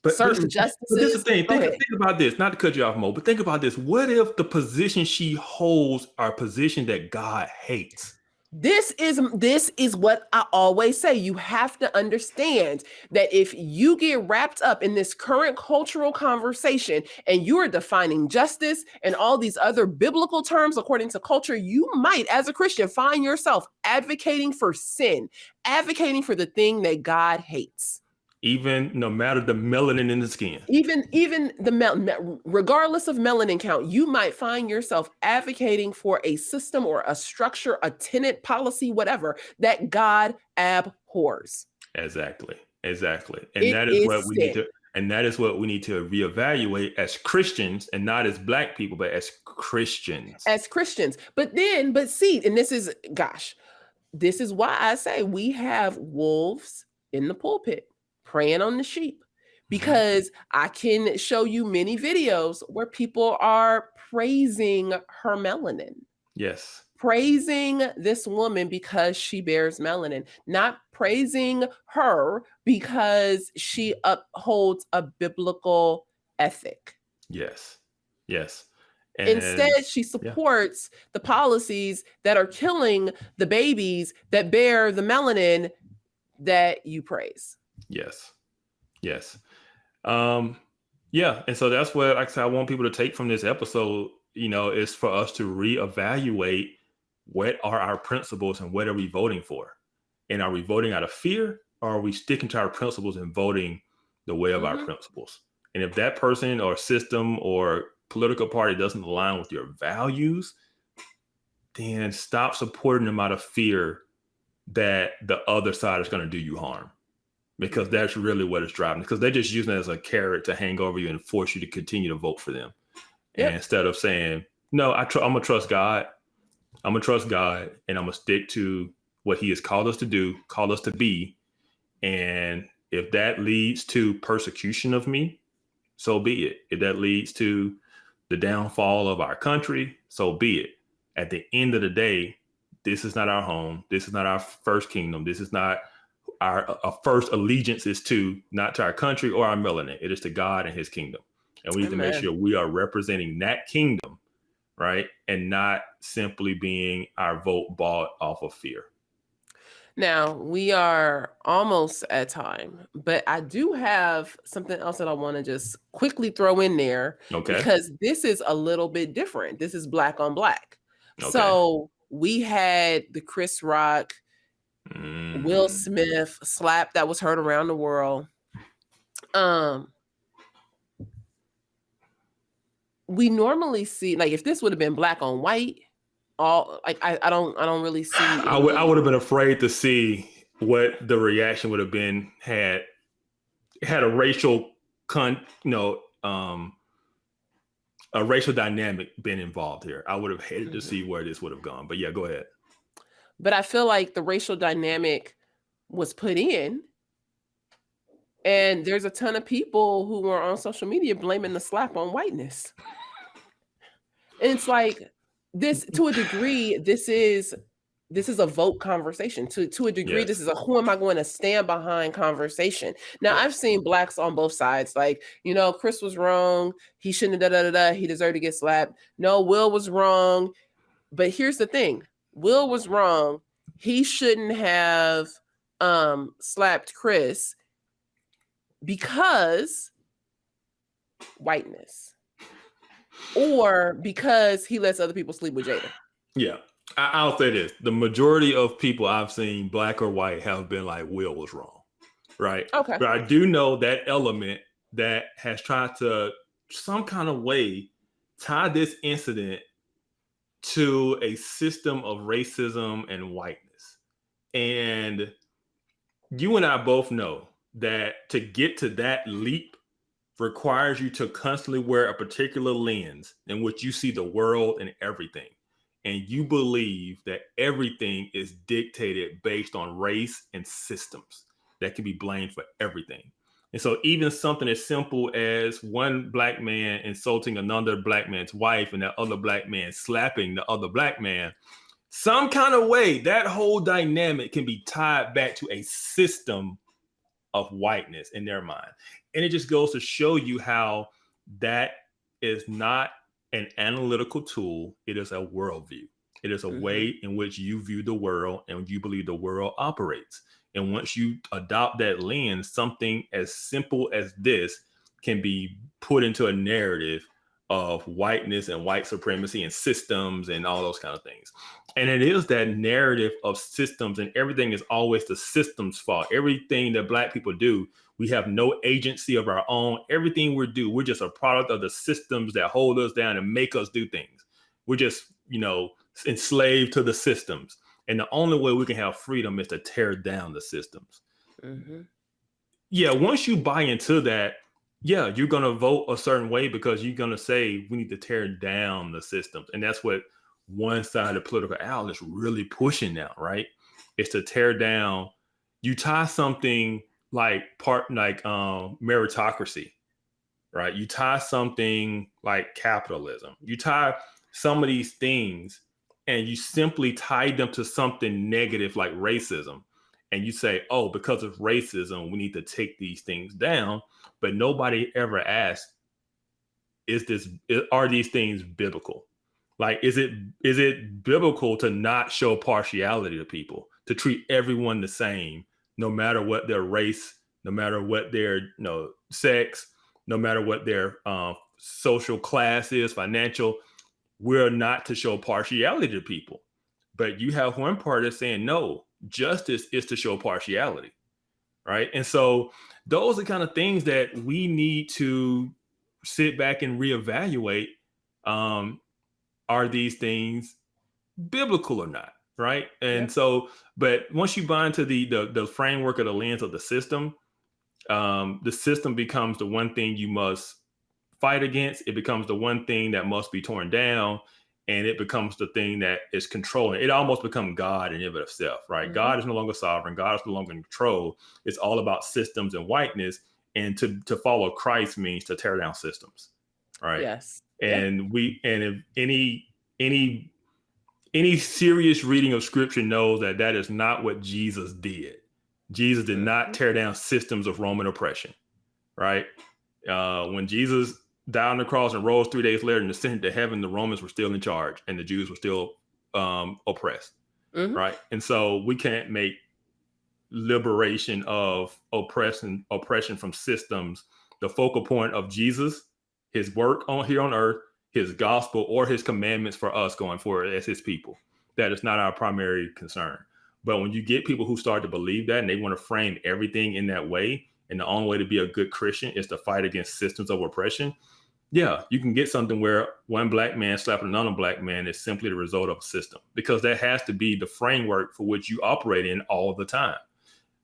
certain justices. But this is the thing. Think about this. Not to cut you off, Mo, but think about this. What if the position she holds are position that God hates? This is what I always say. You have to understand that if you get wrapped up in this current cultural conversation and you are defining justice and all these other biblical terms according to culture, you might, as a Christian, find yourself advocating for sin, advocating for the thing that God hates. Even no matter the melanin in the skin. Even the regardless of melanin count, you might find yourself advocating for a system or a structure, a tenet, policy, whatever, that God abhors. Exactly. And that is what we need to, and that is what we need to reevaluate as Christians, and not as Black people, but as Christians. But see, and this is why I say we have wolves in the pulpit preying on the sheep, because I can show you many videos where people are praising her melanin. Yes. Praising this woman because she bears melanin, not praising her because she upholds a biblical ethic. Yes. And instead, she supports the policies that are killing the babies that bear the melanin that you praise. Yes. And so that's what, like I said, I want people to take from this episode, is for us to reevaluate what are our principles and what are we voting for? And are we voting out of fear, or are we sticking to our principles and voting the way of our principles? And if that person or system or political party doesn't align with your values, then stop supporting them out of fear that the other side is going to do you harm. Because that's really what it's driving. Because they're just using it as a carrot to hang over you and force you to continue to vote for them. Yep. And instead of saying, no, I'm going to trust God. I'm going to trust God, and I'm going to stick to what he has called us to do, called us to be. And if that leads to persecution of me, so be it. If that leads to the downfall of our country, so be it. At the end of the day, this is not our home. This is not our first kingdom. This is not our first allegiance is to, not to our country or our melanin. It is to God and his kingdom. And we need to make sure we are representing that kingdom, right? And not simply being our vote bought off of fear. Now, we are almost at time, but I do have something else that I want to just quickly throw in there. Okay. Because this is a little bit different. This is Black on Black. Okay. So we had the Chris Rock, Will Smith slap that was heard around the world. We normally see, like, if this would have been black on white, I don't really see. I would have been afraid to see what the reaction would have been had a racial a racial dynamic been involved here. I would have hated to see where this would have gone. But yeah, go ahead. But I feel like the racial dynamic was put in, and there's a ton of people who were on social media blaming the slap on whiteness. And it's like, this, to a degree, this is a vote conversation. To a degree, yes. This is a who am I going to stand behind conversation. Now, yes. I've seen blacks on both sides. Like, Chris was wrong. He shouldn't have he deserved to get slapped. No, Will was wrong. But here's the thing. Will was wrong. He shouldn't have slapped Chris because whiteness, or because he lets other people sleep with Jada. Yeah, I'll say this. The majority of people I've seen, black or white, have been like, Will was wrong, right? Okay. But I do know that element that has tried to some kind of way tie this incident to a system of racism and whiteness. And you and I both know that to get to that leap requires you to constantly wear a particular lens in which you see the world and everything. And you believe that everything is dictated based on race and systems that can be blamed for everything. And so even something as simple as one black man insulting another black man's wife and that other black man slapping the other black man, some kind of way, that whole dynamic can be tied back to a system of whiteness in their mind. And it just goes to show you how that is not an analytical tool. It is a worldview. It is a way in which you view the world and you believe the world operates. And once you adopt that lens, something as simple as this can be put into a narrative of whiteness and white supremacy and systems and all those kind of things. And it is that narrative of systems, and everything is always the system's fault. Everything that black people do, we have no agency of our own. Everything we do, we're just a product of the systems that hold us down and make us do things. We're just, enslaved to the systems. And the only way we can have freedom is to tear down the systems. Yeah, once you buy into that, yeah, you're going to vote a certain way because you're going to say we need to tear down the systems. And that's what one side of the political aisle is really pushing now, right? It's to tear down. You tie something like meritocracy, right? You tie something like capitalism. You tie some of these things and you simply tie them to something negative like racism. And you say, oh, because of racism, we need to take these things down. But nobody ever asks, are these things biblical? Like, is it biblical to not show partiality to people, to treat everyone the same, no matter what their race, no matter what their sex, no matter what their social class is, financial? We're not to show partiality to people. But you have one party saying, no, justice is to show partiality, right? And so those are kind of things that we need to sit back and reevaluate. Are these things biblical or not, right? And so, but once you buy into the framework of the lens of the system becomes the one thing you must fight against. It becomes the one thing that must be torn down, and it becomes the thing that is controlling. It almost becomes God in and of itself, right? God is no longer sovereign. God is no longer in control. It's all about systems and whiteness. And to follow Christ means to tear down systems, right? Yes. And if any serious reading of scripture knows that is not what Jesus did. Jesus did not tear down systems of Roman oppression, right? When Jesus died on the cross and rose 3 days later and ascended to heaven, the Romans were still in charge and the Jews were still oppressed, right? And so we can't make liberation of oppression from systems the focal point of Jesus, his work here on earth, his gospel, or his commandments for us going forward as his people. That is not our primary concern. But when you get people who start to believe that and they want to frame everything in that way, and the only way to be a good Christian is to fight against systems of oppression, yeah, you can get something where one black man slapping another black man is simply the result of a system, because that has to be the framework for which you operate in all the time.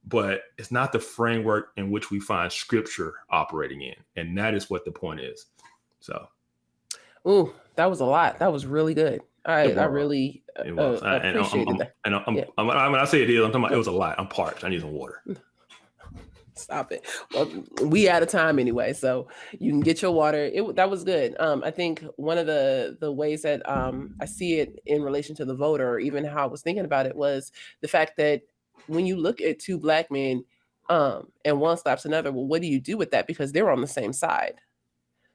But it's not the framework in which we find scripture operating in. And that is what the point is. So. Ooh, that was a lot. That was really good. I really appreciated that. And when I say it is, I'm talking about it was a lot. I'm parched. I need some water. Stop it. Well, we out of time anyway, so you can get your water. That was good. I think one of the ways that I see it in relation to the voter, or even how I was thinking about it, was the fact that when you look at two black men and one slaps another, well, what do you do with that? Because they're on the same side.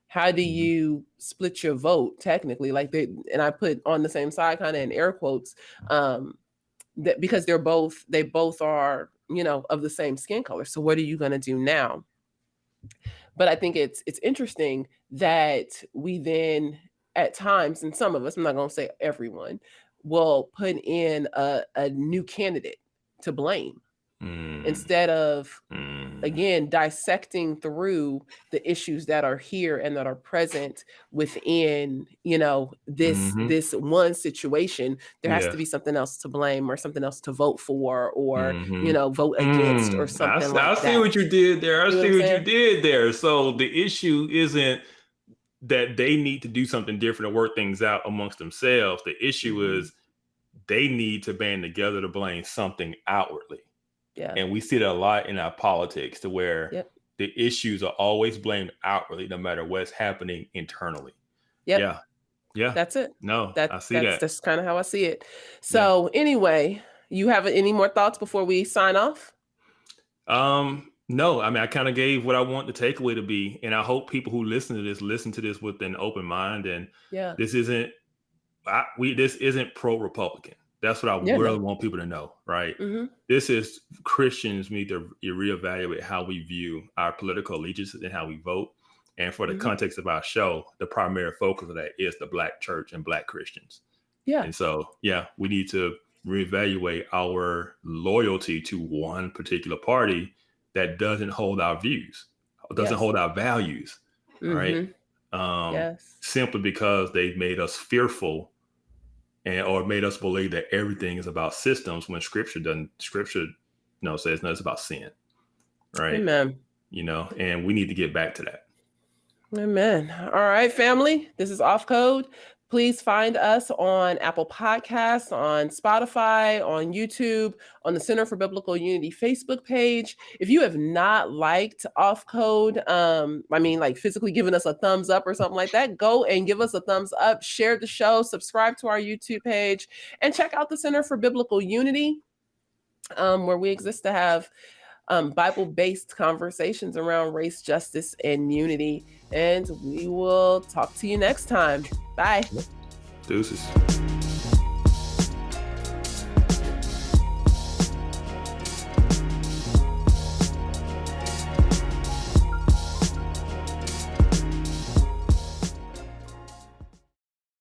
How do you split your vote technically? And I put on the same side kind of in air quotes, that because they both are, of the same skin color. So what are you going to do now? But I think it's interesting that we then at times, and some of us, I'm not going to say everyone, will put in a new candidate to blame instead of, again, dissecting through the issues that are here and that are present within, this one situation. There has to be something else to blame or something else to vote for or, vote against or something like that. I see what you did there. I see what you did there. So the issue isn't that they need to do something different and work things out amongst themselves. The issue is they need to band together to blame something outwardly. Yeah. And we see that a lot in our politics, to where the issues are always blamed outwardly, no matter what's happening internally. Yep. Yeah. That's it. No, I see that. That's kind of how I see it. So anyway, you have any more thoughts before we sign off? No, I mean, I kind of gave what I want the takeaway to be, and I hope people who listen to this with an open mind. And this isn't pro-Republican. That's what I really want people to know, right? Mm-hmm. This is Christians need to reevaluate how we view our political allegiances and how we vote. And for the context of our show, the primary focus of that is the Black church and Black Christians. Yeah. And so, we need to reevaluate our loyalty to one particular party that doesn't hold our views, doesn't hold our values, right? Simply because they've made us fearful or made us believe that everything is about systems when Scripture says no, it's about sin, right? Amen. And we need to get back to that. Amen. All right, family. This is Off Code. Please find us on Apple Podcasts, on Spotify, on YouTube, on the Center for Biblical Unity Facebook page. If you have not liked Off Code, physically giving us a thumbs up or something like that, go and give us a thumbs up, share the show, subscribe to our YouTube page, and check out the Center for Biblical Unity, where we exist to have Bible-based conversations around race, justice, and unity. And we will talk to you next time. Bye. Deuces.